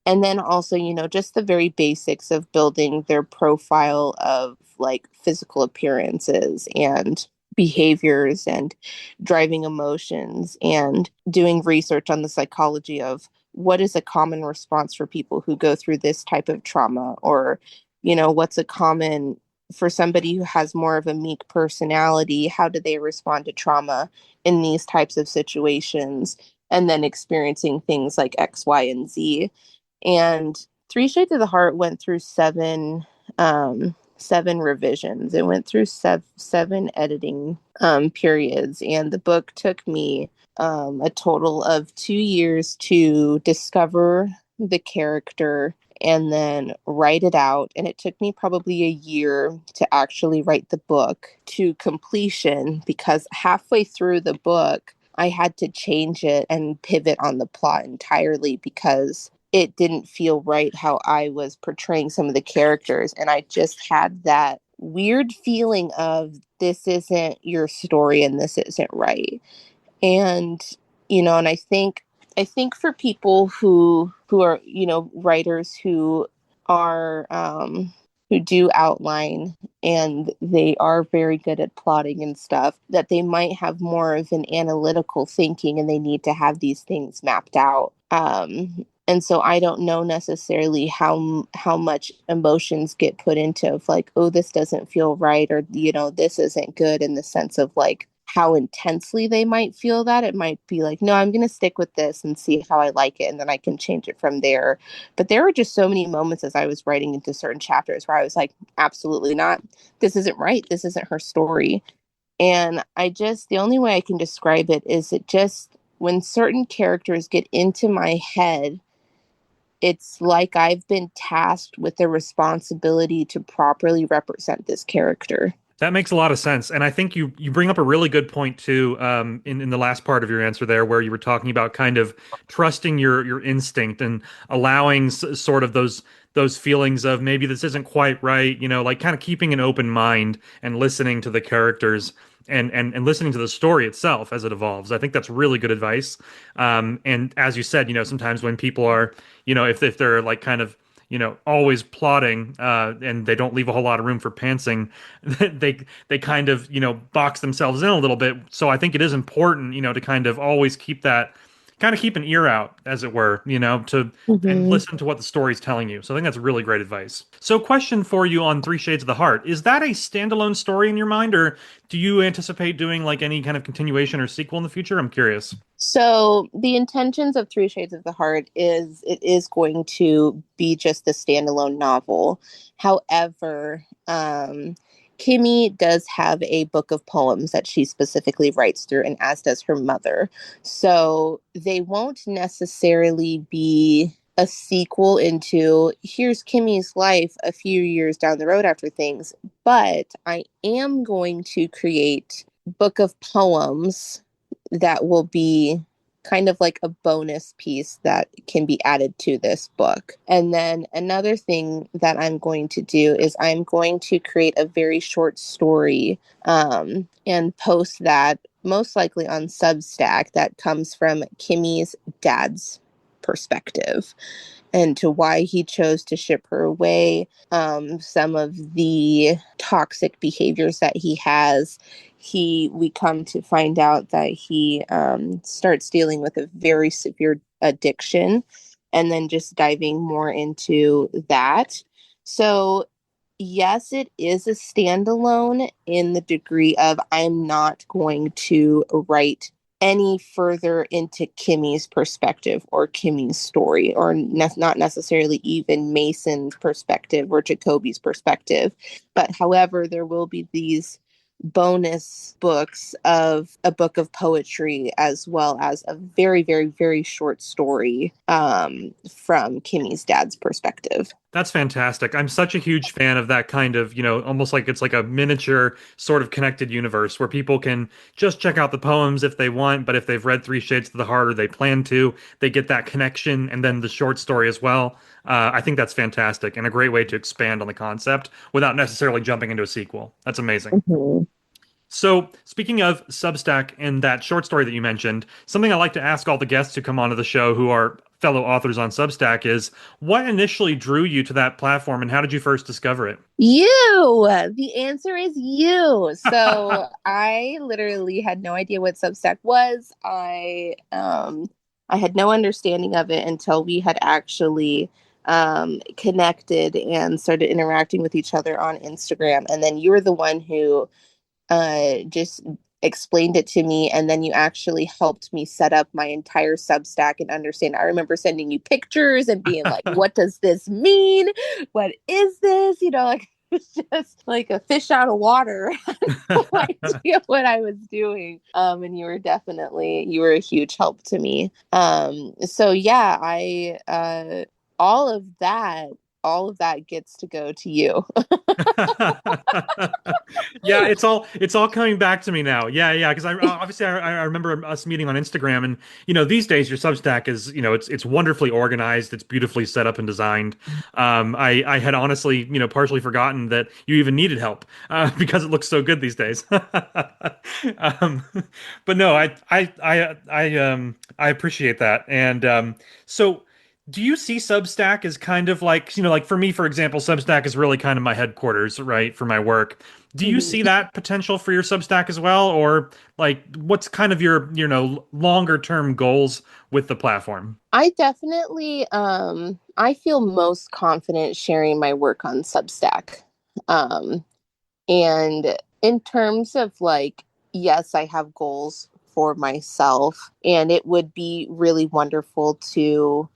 And then also, just the very basics of building their profile of like physical appearances and behaviors and driving emotions, and doing research on the psychology of what is a common response for people who go through this type of trauma, or what's a common for somebody who has more of a meek personality, how do they respond to trauma in these types of situations, and then experiencing things like X, Y, and Z. And Three Shades of the Heart went through seven revisions. It went through seven editing periods, and the book took me a total of 2 years to discover the character and then write it out. And it took me probably a year to actually write the book to completion, because halfway through the book, I had to change it and pivot on the plot entirely, because it didn't feel right how I was portraying some of the characters. And I just had that weird feeling of, this isn't your story and this isn't right. And, and I think for people who are, writers are, who do outline and they are very good at plotting and stuff, that they might have more of an analytical thinking and they need to have these things mapped out. And so I don't know necessarily how much emotions get put into of like, oh, this doesn't feel right, or this isn't good, in the sense of like how intensely they might feel that. It might be like, no, I'm going to stick with this and see how I like it, and then I can change it from there. But there were just so many moments as I was writing into certain chapters where I was like, absolutely not. This isn't right. This isn't her story. And the only way I can describe it is, it just, when certain characters get into my head, it's like I've been tasked with the responsibility to properly represent this character. That makes a lot of sense, and I think you bring up a really good point too. In the last part of your answer there, where you were talking about kind of trusting your instinct and allowing sort of those feelings of maybe this isn't quite right. Like kind of keeping an open mind and listening to the characters and listening to the story itself as it evolves. I think that's really good advice. And as you said, sometimes when people are, if they're like kind of always plotting, and they don't leave a whole lot of room for pantsing. They kind of, box themselves in a little bit. So I think it is important, to kind of always keep an ear out, as it were, to and Mhm. listen to what the story's telling you. So I think that's really great advice. So, question for you on Three Shades of the Heart: is that a standalone story in your mind, or do you anticipate doing like any kind of continuation or sequel in the future? I'm curious. So the intentions of Three Shades of the Heart is it is going to be just a standalone novel. However, Kimmy does have a book of poems that she specifically writes through, and as does her mother. So they won't necessarily be a sequel into here's Kimmy's life a few years down the road after things, but I am going to create book of poems that will be kind of like a bonus piece that can be added to this book. And then another thing that I'm going to do is I'm going to create a very short story and post that most likely on Substack that comes from Kimmy's dad's perspective and to why he chose to ship her away, some of the toxic behaviors that he has. We come to find out that he starts dealing with a very severe addiction, and then just diving more into that. So yes, it is a standalone in the degree of I'm not going to write any further into Kimmy's perspective or Kimmy's story, or not necessarily even Mason's perspective or Jacoby's perspective. But however, there will be these bonus books of a book of poetry as well as a very, very, very short story from Kimmy's dad's perspective. That's fantastic. I'm such a huge fan of that kind of, almost like it's like a miniature sort of connected universe where people can just check out the poems if they want, but if they've read Three Shades of the Heart or they plan to, they get that connection and then the short story as well. I think that's fantastic and a great way to expand on the concept without necessarily jumping into a sequel. That's amazing. Mhm. So, speaking of Substack and that short story that you mentioned, something I like to ask all the guests who come onto the show who are fellow authors on Substack is what initially drew you to that platform and how did you first discover it? You. The answer is you. So I literally had no idea what Substack was. I had no understanding of it until we had actually connected and started interacting with each other on Instagram. And then you were the one who just explained it to me, and then you actually helped me set up my entire Substack and understand. I remember sending you pictures and being like, what does this mean? What is this? Like it's just like a fish out of water. I had no idea what I was doing. And you were a huge help to me. So yeah, I all of that gets to go to you. Yeah, it's all coming back to me now. Yeah, because I remember us meeting on Instagram, and these days your Substack is it's wonderfully organized, it's beautifully set up and designed. I had honestly partially forgotten that you even needed help because it looks so good these days. um, but no, I appreciate that, and so. Do you see Substack as kind of like, like for me, for example, Substack is really kind of my headquarters, right, for my work. Do you see that potential for your Substack as well, or like what's kind of your, longer term goals with the platform? I definitely I feel most confident sharing my work on Substack. Um and in terms of like, yes, I have goals for myself, and it would be really wonderful to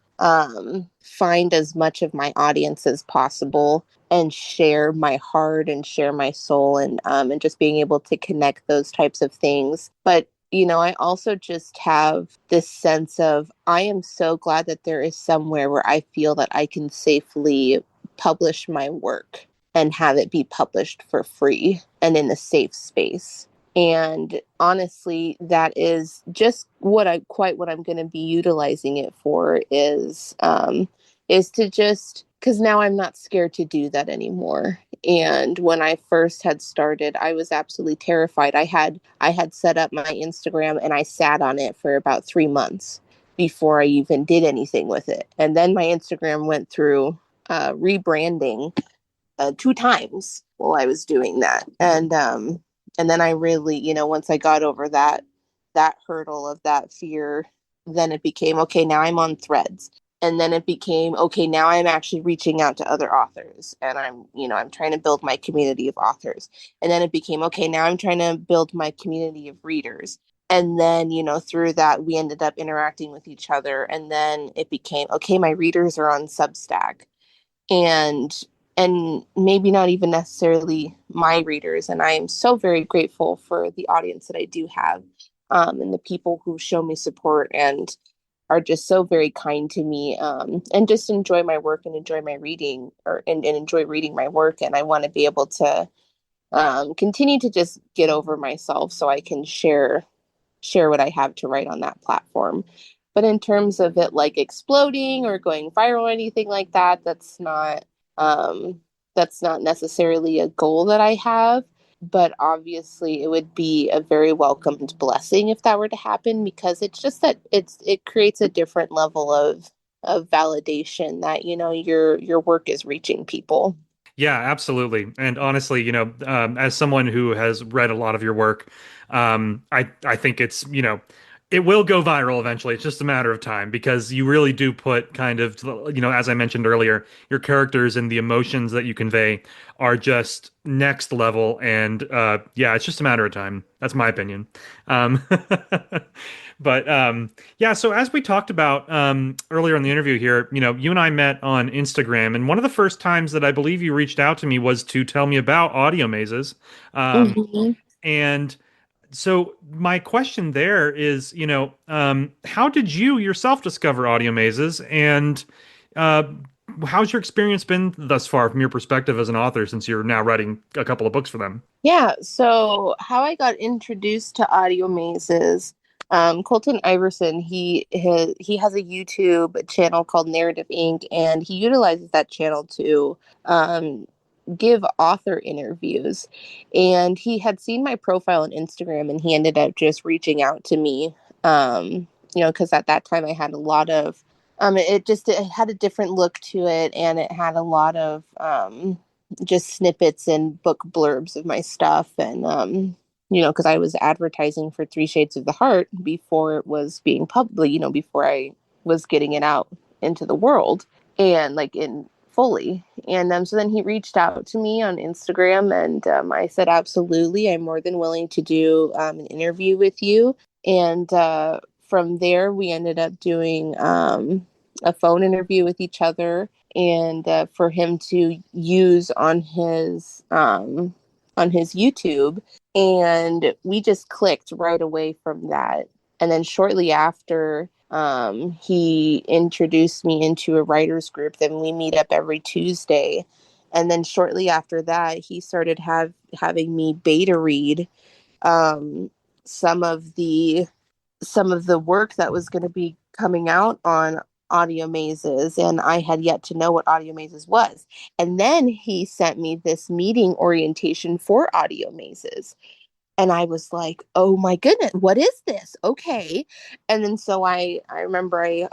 find as much of my audience as possible and share my heart and share my soul, and just being able to connect those types of things. But I also just have this sense of I am so glad that there is somewhere where I feel that I can safely publish my work and have it be published for free and in a safe space. And honestly, that is just what I'm going to be utilizing it for is to just because now I'm not scared to do that anymore. And when I first had started, I was absolutely terrified. I had set up my Instagram and I sat on it for about 3 months before I even did anything with it. And then my Instagram went through rebranding two times while I was doing that. And then I really, once I got over that hurdle of that fear, then it became okay, now I'm on Threads. And then it became okay, now I'm actually reaching out to other authors and I'm trying to build my community of authors. And then it became okay, now I'm trying to build my community of readers. And then, through that we ended up interacting with each other. And then it became okay, my readers are on Substack and maybe not even necessarily my readers. And I am so very grateful for the audience that I do have, and the people who show me support and are just so very kind to me, and just enjoy my work and enjoy my reading and enjoy reading my work. And I want to be able to continue to just get over myself so I can share what I have to write on that platform. But in terms of it like exploding or going viral or anything like that, um that's not necessarily a goal that I have. But obviously it would be a very welcomed blessing if that were to happen, because it's just that it creates a different level of validation that, your work is reaching people. Yeah, absolutely. And honestly, as someone who has read a lot of your work, I think it's, it will go viral eventually. It's just a matter of time because you really do put kind of, as I mentioned earlier, your characters and the emotions that you convey are just next level. And yeah, it's just a matter of time. That's my opinion. Um, but yeah, so as we talked about earlier in the interview here, you and I met on Instagram, and one of the first times that I believe you reached out to me was to tell me about audio mazes. Um, Mhm. and so my question there is, how did you yourself discover audio mazes, and uh, how's your experience been thus far from your perspective as an author, since you're now writing a couple of books for them? Yeah, so how I got introduced to audio mazes, Colton Iverson, he has a YouTube channel called Narrative Inc., and he utilizes that channel to um, give author interviews. And he had seen my profile on Instagram, and he ended up just reaching out to me, because at that time I had a lot of, it had a different look to it, and it had a lot of just snippets and book blurbs of my stuff. And because I was advertising for Three Shades of the Heart before it was being public, before I was getting it out into the world and like in fully. And so then he reached out to me on Instagram, and I said absolutely, I'm more than willing to do an interview with you. And from there we ended up doing a phone interview with each other, and for him to use on his YouTube, and we just clicked right away from that. And then shortly after, he introduced me into a writers group. Then we meet up every Tuesday, and then shortly after that, he started having me beta read um, some of the some of the work that was going to be coming out on audio mazes, and I had yet to know what audio mazes was. And then he sent me this meeting orientation for audio mazes, and I was like, oh my goodness, what is this? Okay. And then so I remember I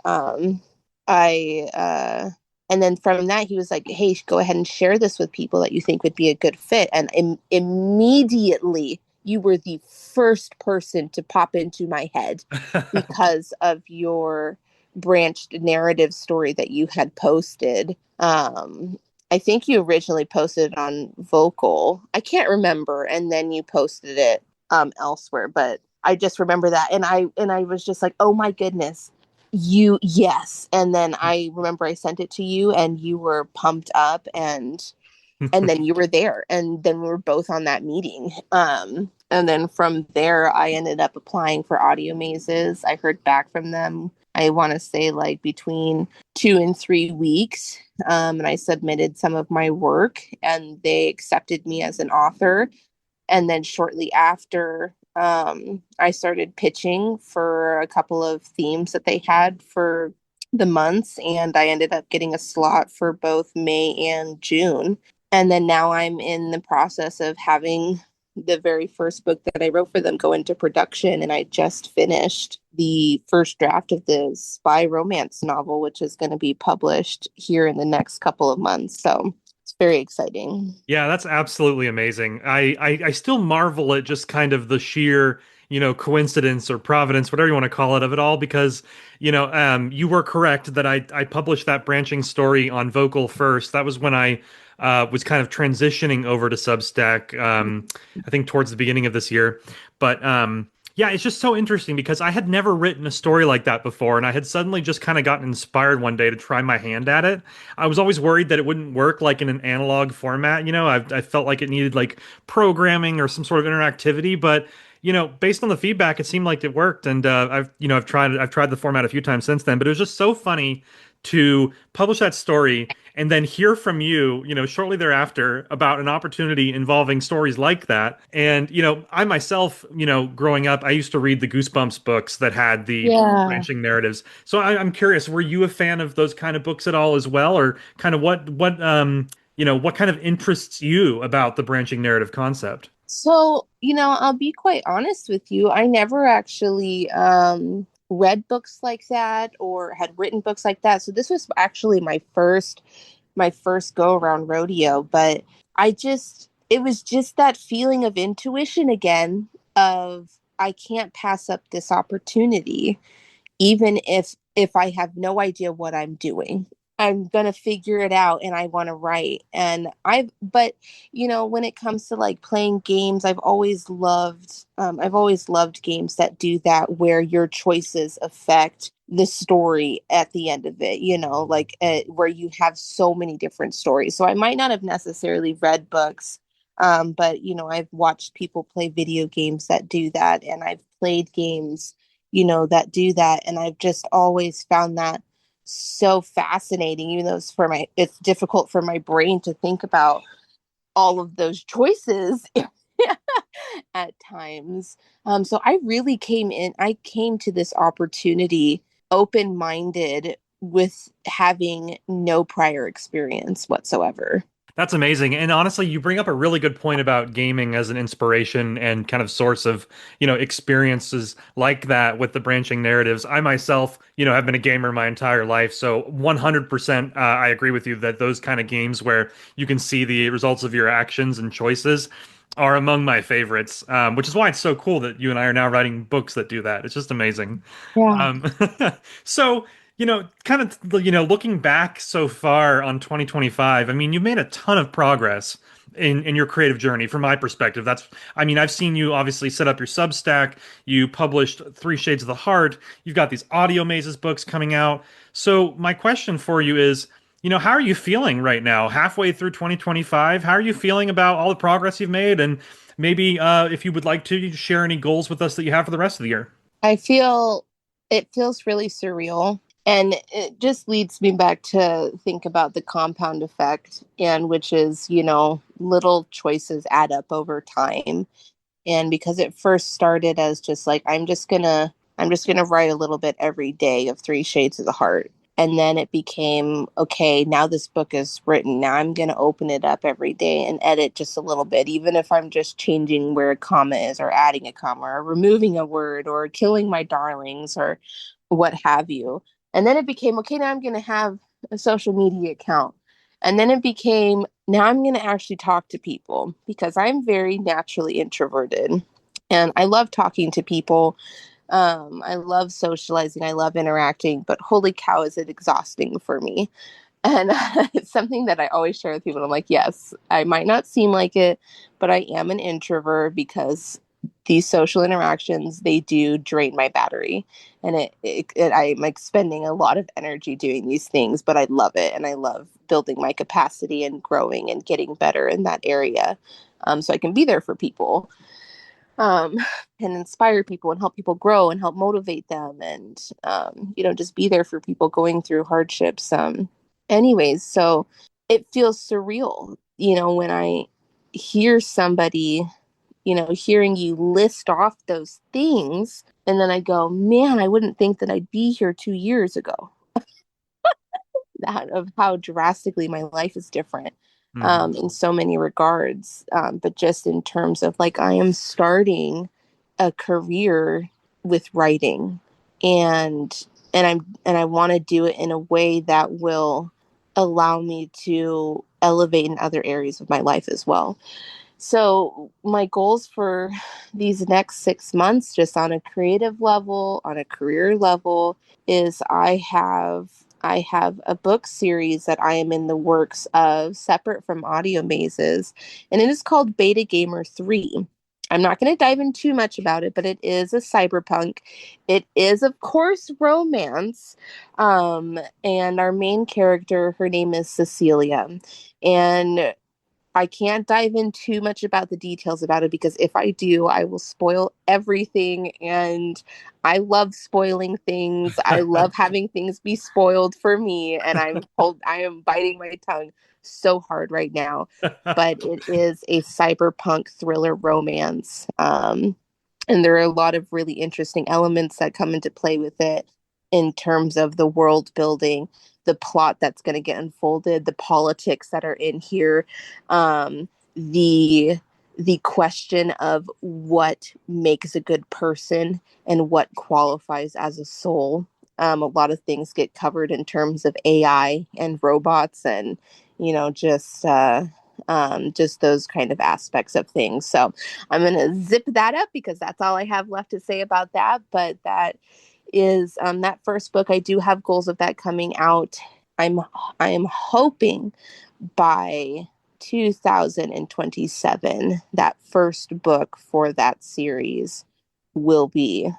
and then from that he was like, hey, go ahead and share this with people that you think would be a good fit. And immediately you were the first person to pop into my head because of your branched narrative story that you had posted. I think you originally posted it on Vocal. I can't remember, and then you posted it elsewhere. But I just remember that, and I was just like, oh my goodness, you yes. And then I remember I sent it to you, and you were pumped up, and then you were there, and then we were both on that meeting. And then from there, I ended up applying for audio mazes. I heard back from them, I want to say like between 2 and 3 weeks. And I submitted some of my work, and they accepted me as an author. And then shortly after, I started pitching for a couple of themes that they had for the months, and I ended up getting a slot for both May and June. And then now I'm in the process of having the very first book that I wrote for them go into production, and I just finished the first draft of the spy romance novel, which is going to be published here in the next couple of months. So it's very exciting. Yeah, that's absolutely amazing. I still marvel at just kind of the sheer, coincidence or providence, whatever you want to call it, of it all, because, you were correct that I published that branching story on Vocal first. That was when I was kind of transitioning over to Substack, I think towards the beginning of this year. But yeah, it's just so interesting because I had never written a story like that before, and I had suddenly just kind of gotten inspired one day to try my hand at it. I was always worried that it wouldn't work like in an analog format. I felt like it needed like programming or some sort of interactivity, but based on the feedback, it seemed like it worked. And I've tried the format a few times since then, but it was just so funny to publish that story and then hear from you, shortly thereafter about an opportunity involving stories like that. And, I myself, growing up, I used to read the Goosebumps books that had the Yeah. branching narratives. So I'm curious, were you a fan of those kind of books at all as well? Or kind of what kind of interests you about the branching narrative concept? So, I'll be quite honest with you. I never actually read books like that or had written books like that. So this was actually my first go around rodeo, but it was just that feeling of intuition again of I can't pass up this opportunity even if I have no idea what I'm doing. I'm gonna figure it out and I want to write. And but when it comes to like playing games, I've always loved games that do that where your choices affect the story at the end of it, like where you have so many different stories. So I might not have necessarily read books, but I've watched people play video games that do that, and I've played games that do that. And I've just always found that so fascinating, even though it's difficult for my brain to think about all of those choices at times. So I came to this opportunity open minded with having no prior experience whatsoever. That's amazing. And honestly, you bring up a really good point about gaming as an inspiration and kind of source of, experiences like that with the branching narratives. I myself, have been a gamer my entire life. So 100%, I agree with you that those kind of games where you can see the results of your actions and choices are among my favorites, which is why it's so cool that you and I are now writing books that do that. It's just amazing. Yeah. Um, so, kind of, looking back so far on 2025, I mean, you've made a ton of progress in your creative journey from my perspective. I mean, I've seen you obviously set up your Substack. You published Three Shades of the Heart. You've got these Audio Mazes books coming out. So, my question for you is, how are you feeling right now, halfway through 2025? How are you feeling about all the progress you've made? And maybe if you would like to share any goals with us that you have for the rest of the year. I feel it feels really surreal. And it just leads me back to think about the compound effect, and which is, little choices add up over time. And because it first started as just like, I'm just gonna write a little bit every day of Three Shades of the Heart. And then it became, okay, now this book is written. Now I'm going to open it up every day and edit just a little bit, even if I'm just changing where a comma is or adding a comma or removing a word or killing my darlings or what have you. And then it became, okay, now I'm going to have a social media account. And then it became, now I'm going to actually talk to people because I'm very naturally introverted and I love talking to people. I love socializing, I love interacting, but holy cow, is it exhausting for me. And it's something that I always share with people. I'm like, yes, I might not seem like it, but I am an introvert because these social interactions, they do drain my battery. And I'm like spending a lot of energy doing these things, but I love it. And I love building my capacity and growing and getting better in that area. So I can be there for people, um, and inspire people and help people grow and help motivate them and, just be there for people going through hardships. Anyways, so it feels surreal, when I hear somebody, hearing you list off those things. And then I go, man, I wouldn't think that I'd be here 2 years ago. That of how drastically my life is different. Hmm. in so many regards. But just in terms of like, I am starting a career with writing, and I want to do it in a way that will allow me to elevate in other areas of my life as well. So my goals for these next 6 months, just on a creative level, on a career level, is I have a book series that I am in the works of, separate from Audio Mazes, and it is called Beta Gamer 3. I'm not going to dive in too much about it, but it is a cyberpunk. It is, of course, romance. And our main character, her name is Cecilia. And I can't dive in too much about the details about it, because if I do, I will spoil everything. And I love spoiling things. I love having things be spoiled for me. And I am biting my tongue so hard right now. But it is a cyberpunk thriller romance. And there are a lot of really interesting elements that come into play with it, in terms of the world building, the plot that's going to get unfolded, the politics that are in here, the question of what makes a good person and what qualifies as a soul. A lot of things get covered in terms of AI and robots, and just those kind of aspects of things. So I'm going to zip that up, because that's all I have left to say about that. But that is that first book. I do have goals of that coming out. I am hoping by 2027 that first book for that series will be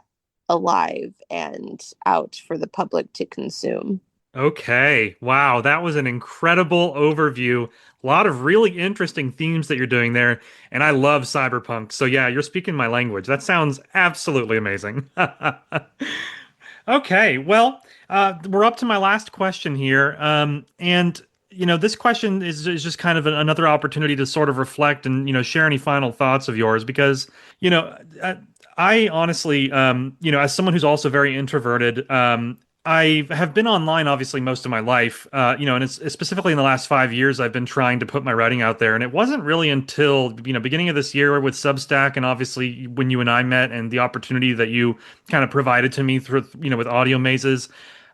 alive and out for the public to consume. Okay. Wow. That was an incredible overview. A lot of really interesting themes that you're doing there. And I love cyberpunk. So, yeah, you're speaking my language. That sounds absolutely amazing. Okay. Well, we're up to my last question here. This question is just kind of another opportunity to sort of reflect and, share any final thoughts of yours because, you know, uh, I honestly, as someone who's also very introverted, I have been online obviously most of my life, and it's specifically in the last 5 years I've been trying to put my writing out there, and it wasn't really until beginning of this year with Substack, and obviously when you and I met, and the opportunity that you kind of provided to me through with Audio Mazes,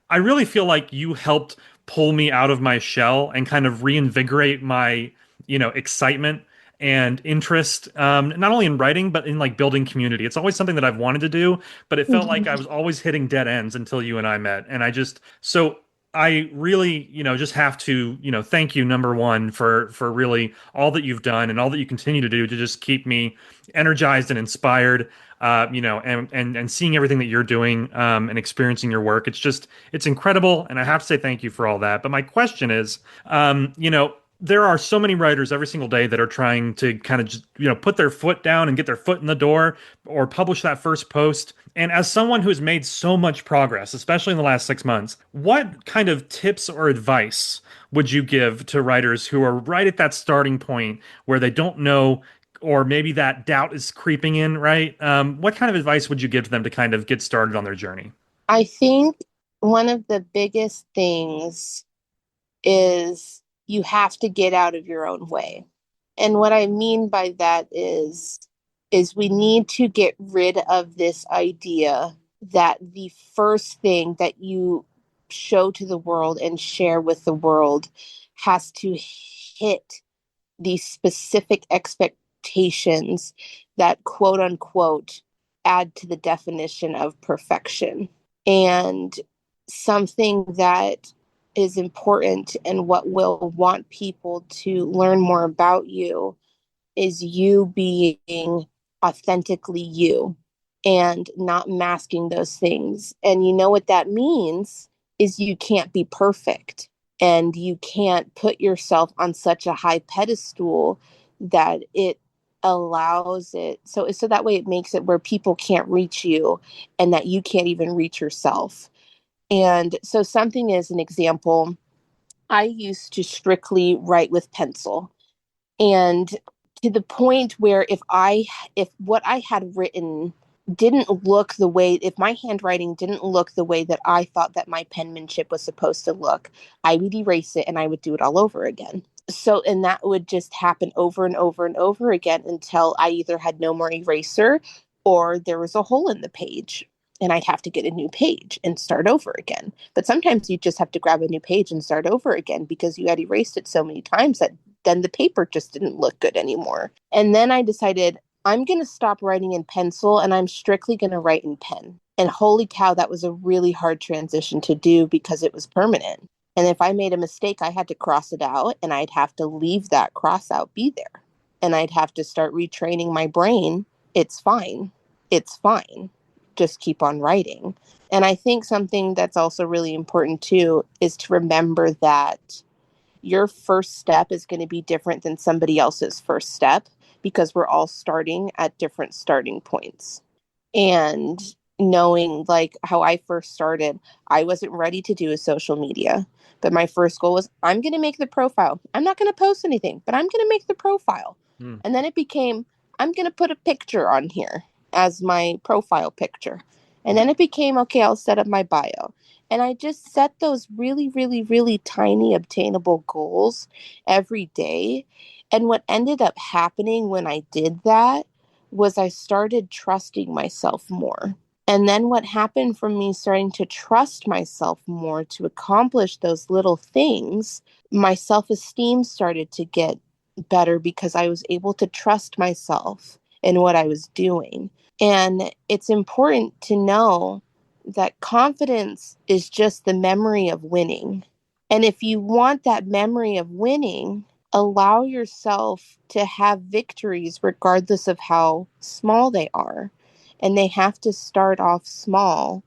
I really feel like you helped pull me out of my shell and kind of reinvigorate my excitement and interest, not only in writing but in like building community. It's always something that I've wanted to do, but it felt like I was always hitting dead ends until you and I met. And I really, just have to, thank you, number one, for really all that you've done and all that you continue to do to just keep me energized and inspired. And seeing everything that you're doing, and experiencing your work, it's incredible. And I have to say thank you for all that. But my question is, there are so many writers every single day that are trying to kind of just, put their foot down and get their foot in the door or publish that first post. And as someone who's made so much progress, especially in the last 6 months, what kind of tips or advice would you give to writers who are right at that starting point where they don't know, or maybe that doubt is creeping in, right? What kind of advice would you give to them to kind of get started on their journey? I think one of the biggest things is you have to get out of your own way. And what I mean by that is we need to get rid of this idea that the first thing that you show to the world and share with the world has to hit these specific expectations that quote unquote add to the definition of perfection. And something that is important and what will want people to learn more about you is you being authentically you and not masking those things. And you know what that means is you can't be perfect, and you can't put yourself on such a high pedestal that it allows it so that way it makes it where people can't reach you, and that you can't even reach yourself. And so something is an example. I used to strictly write with pencil, and to the point where if what I had written didn't look the way, if my handwriting didn't look the way that I thought that my penmanship was supposed to look, I would erase it and I would do it all over again. So, and that would just happen over and over and over again until I either had no more eraser or there was a hole in the page and I'd have to get a new page and start over again. But sometimes you just have to grab a new page and start over again because you had erased it so many times that then the paper just didn't look good anymore. And then I decided I'm going to stop writing in pencil and I'm strictly going to write in pen. And holy cow, that was a really hard transition to do because it was permanent. And if I made a mistake, I had to cross it out and I'd have to leave that cross out be there. And I'd have to start retraining my brain. It's fine. It's fine. Just keep on writing. And I think something that's also really important too is to remember that your first step is going to be different than somebody else's first step because we're all starting at different starting points. And knowing like how I first started, I wasn't ready to do a social media. But my first goal was, I'm going to make the profile. I'm not going to post anything, but I'm going to make the profile. And then it became, I'm going to put a picture on here as my profile picture. And then it became, okay, I'll set up my bio. And I just set those really, really, really tiny obtainable goals every day. And what ended up happening when I did that was I started trusting myself more. And then what happened from me starting to trust myself more to accomplish those little things, my self-esteem started to get better because I was able to trust myself in what I was doing. And it's important to know that confidence is just the memory of winning. And if you want that memory of winning, allow yourself to have victories regardless of how small they are. And they have to start off small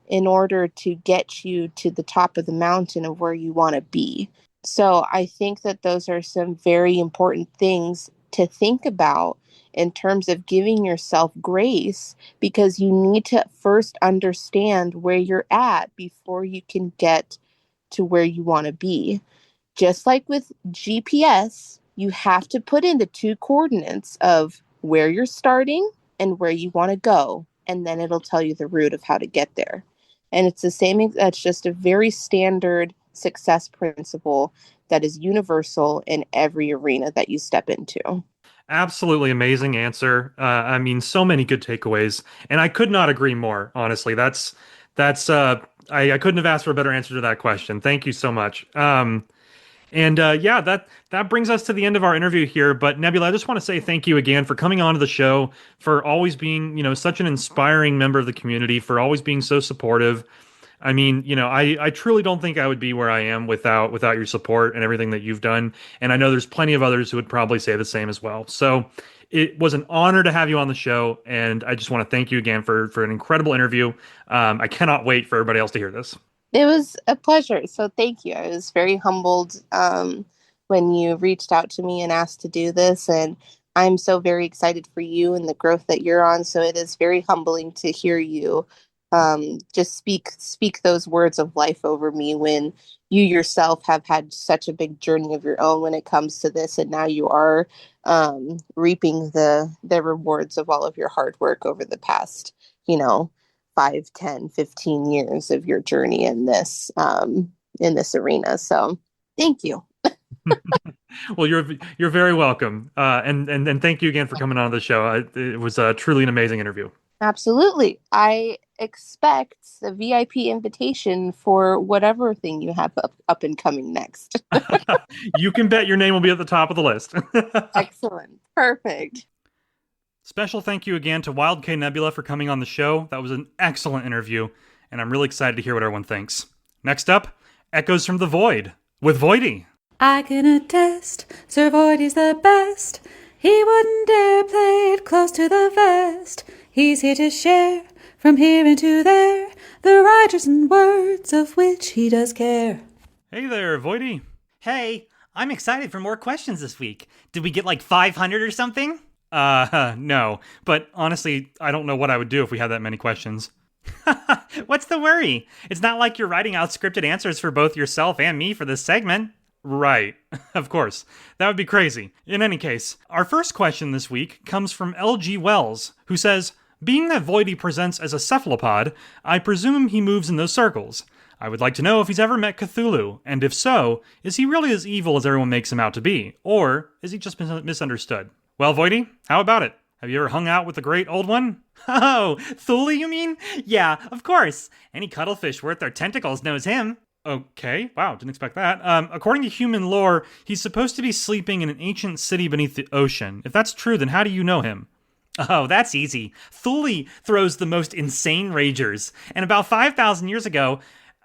in order to get you to the top of the mountain of where you want to be. So I think that those are some very important things to think about in terms of giving yourself grace, because you need to first understand where you're at before you can get to where you want to be. Just like with GPS, you have to put in the 2 coordinates of where you're starting and where you want to go, and then it'll tell you the route of how to get there. And it's the same, that's just a very standard success principle that is universal in every arena that you step into. Absolutely amazing answer. I mean, so many good takeaways, and I could not agree more. Honestly, I couldn't have asked for a better answer to that question. Thank you so much. Yeah, that brings us to the end of our interview here. But Nebula, I just want to say thank you again for coming on to the show, for always being, such an inspiring member of the community, for always being so supportive. I mean, I truly don't think I would be where I am without your support and everything that you've done. And I know there's plenty of others who would probably say the same as well. So it was an honor to have you on the show, and I just want to thank you again for an incredible interview. I cannot wait for everybody else to hear this. It was a pleasure. So thank you. I was very humbled when you reached out to me and asked to do this. And I'm so very excited for you and the growth that you're on. So it is very humbling to hear you just speak those words of life over me when you yourself have had such a big journey of your own when it comes to this. And now you are reaping the rewards of all of your hard work over the past, 5, 10, 15 years of your journey in this arena. So thank you. Well, you're very welcome. And thank you again for coming on the show. It was truly an amazing interview. Absolutely. I expect a VIP invitation for whatever thing you have up and coming next. You can bet your name will be at the top of the list. Excellent. Perfect. Special thank you again to Wild K Nebula for coming on the show. That was an excellent interview, and I'm really excited to hear what everyone thinks. Next up, Echoes from the Void with Voidy. I can attest, Sir Voidy's the best. He wouldn't dare play it close to the vest. He's here to share, from here into there, the writers and words of which he does care. Hey there, Voidy. Hey, I'm excited for more questions this week. Did we get like 500 or something? No. But honestly, I don't know what I would do if we had that many questions. What's the worry? It's not like you're writing out scripted answers for both yourself and me for this segment. Right. Of course. That would be crazy. In any case, our first question this week comes from LG Wells, who says, being that Voidy presents as a cephalopod, I presume he moves in those circles. I would like to know if he's ever met Cthulhu, and if so, is he really as evil as everyone makes him out to be, or is he just misunderstood? Well, Voidy, how about it? Have you ever hung out with the great old one? Oh, Thule, you mean? Yeah, of course. Any cuttlefish worth their tentacles knows him. Okay, wow, didn't expect that. According to human lore, he's supposed to be sleeping in an ancient city beneath the ocean. If that's true, then how do you know him? Oh, that's easy. Thule throws the most insane ragers. And about 5,000 years ago,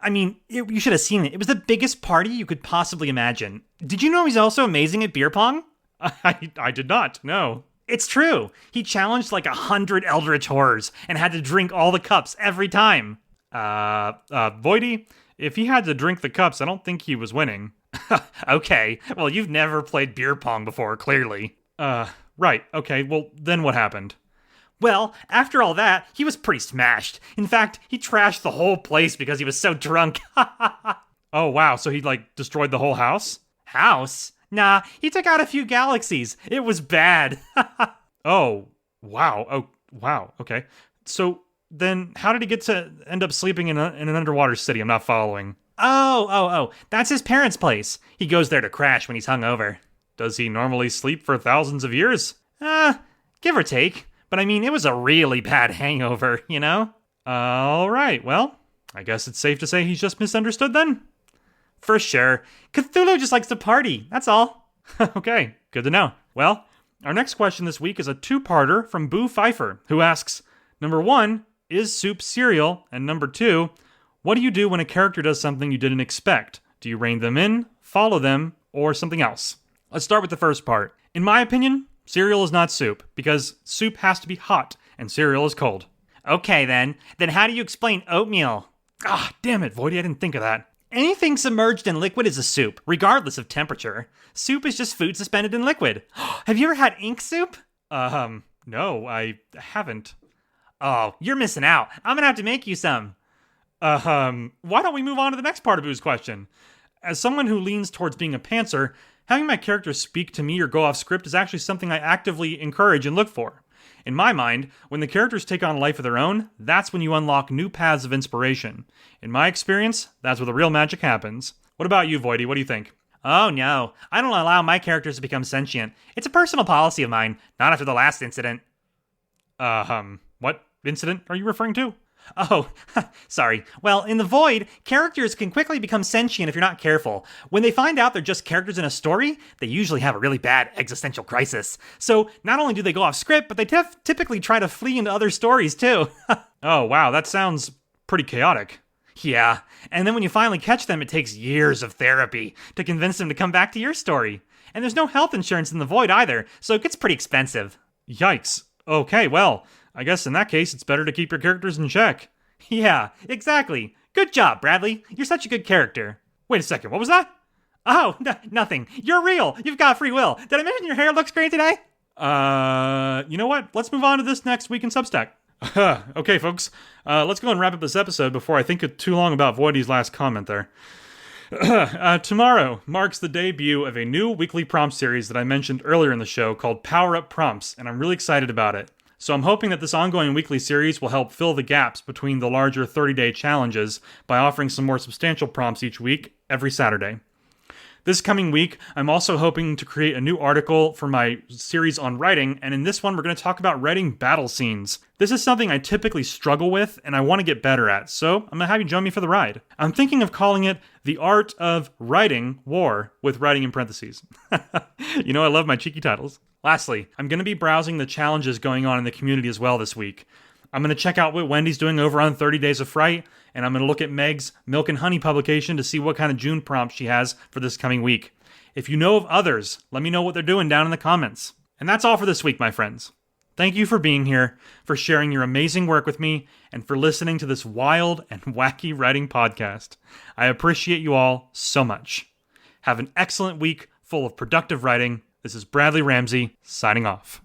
you should have seen it. It was the biggest party you could possibly imagine. Did you know he's also amazing at beer pong? I did not, no. It's true. He challenged like 100 eldritch horrors and had to drink all the cups every time. Voidy, if he had to drink the cups, I don't think he was winning. Okay, well, you've never played beer pong before, clearly. Right, okay, well, then what happened? Well, after all that, he was pretty smashed. In fact, he trashed the whole place because he was so drunk. Oh, wow, so he, destroyed the whole house? House? Nah, he took out a few galaxies. It was bad. Oh, wow, okay. So, then how did he get to end up sleeping in an underwater city? I'm not following. Oh, that's his parents' place. He goes there to crash when he's hungover. Does he normally sleep for thousands of years? Give or take. But it was a really bad hangover, you know? All right, well, I guess it's safe to say he's just misunderstood then? For sure. Cthulhu just likes to party, that's all. Okay, good to know. Well, our next question this week is a two-parter from Boo Pfeiffer, who asks, number 1, is soup cereal? And number 2, what do you do when a character does something you didn't expect? Do you rein them in, follow them, or something else? Let's start with the first part. In my opinion, cereal is not soup, because soup has to be hot, and cereal is cold. Okay, then how do you explain oatmeal? Ah, damn it, Voidy, I didn't think of that. Anything submerged in liquid is a soup, regardless of temperature. Soup is just food suspended in liquid. Have you ever had ink soup? No, I haven't. Oh, you're missing out. I'm gonna have to make you some. Why don't we move on to the next part of Boo's question? As someone who leans towards being a pantser, having my characters speak to me or go off script is actually something I actively encourage and look for. In my mind, when the characters take on a life of their own, that's when you unlock new paths of inspiration. In my experience, that's where the real magic happens. What about you, Voidy? What do you think? Oh no, I don't allow my characters to become sentient. It's a personal policy of mine, not after the last incident. What incident are you referring to? Oh, sorry. Well, in The Void, characters can quickly become sentient if you're not careful. When they find out they're just characters in a story, they usually have a really bad existential crisis. So not only do they go off script, but they typically try to flee into other stories too. Oh, wow, that sounds pretty chaotic. Yeah, and then when you finally catch them, it takes years of therapy to convince them to come back to your story. And there's no health insurance in The Void either, so it gets pretty expensive. Yikes. Okay, well, I guess in that case, it's better to keep your characters in check. Yeah, exactly. Good job, Bradley. You're such a good character. Wait a second, what was that? Oh, nothing. You're real. You've got free will. Did I mention your hair looks great today? You know what? Let's move on to this next week in Substack. Okay, folks. Let's go and wrap up this episode before I think too long about Voidy's last comment there. Tomorrow marks the debut of a new weekly prompt series that I mentioned earlier in the show called Power Up Prompts, and I'm really excited about it. So I'm hoping that this ongoing weekly series will help fill the gaps between the larger 30-day challenges by offering some more substantial prompts each week, every Saturday. This coming week, I'm also hoping to create a new article for my series on writing, and in this one, we're going to talk about writing battle scenes. This is something I typically struggle with, and I want to get better at, so I'm going to have you join me for the ride. I'm thinking of calling it The Art of Writing War, with writing in parentheses. You know, I love my cheeky titles. Lastly, I'm going to be browsing the challenges going on in the community as well this week. I'm going to check out what Wendy's doing over on 30 Days of Fright, and I'm going to look at Meg's Milk and Honey publication to see what kind of June prompts she has for this coming week. If you know of others, let me know what they're doing down in the comments. And that's all for this week, my friends. Thank you for being here, for sharing your amazing work with me, and for listening to this wild and wacky writing podcast. I appreciate you all so much. Have an excellent week full of productive writing. This is Bradley Ramsey, signing off.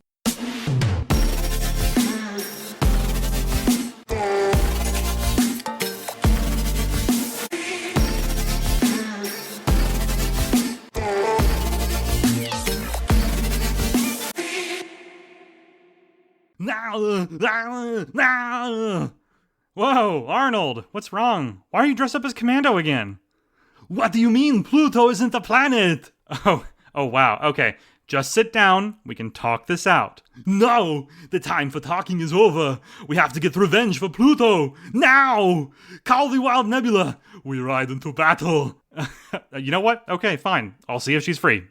Whoa, Arnold, what's wrong? Why are you dressed up as Commando again? What do you mean Pluto isn't a planet? Oh, wow, okay. Just sit down, we can talk this out. No! The time for talking is over. We have to get revenge for Pluto! Now! Call the Wild Nebula! We ride into battle! You know what? Okay, fine. I'll see if she's free.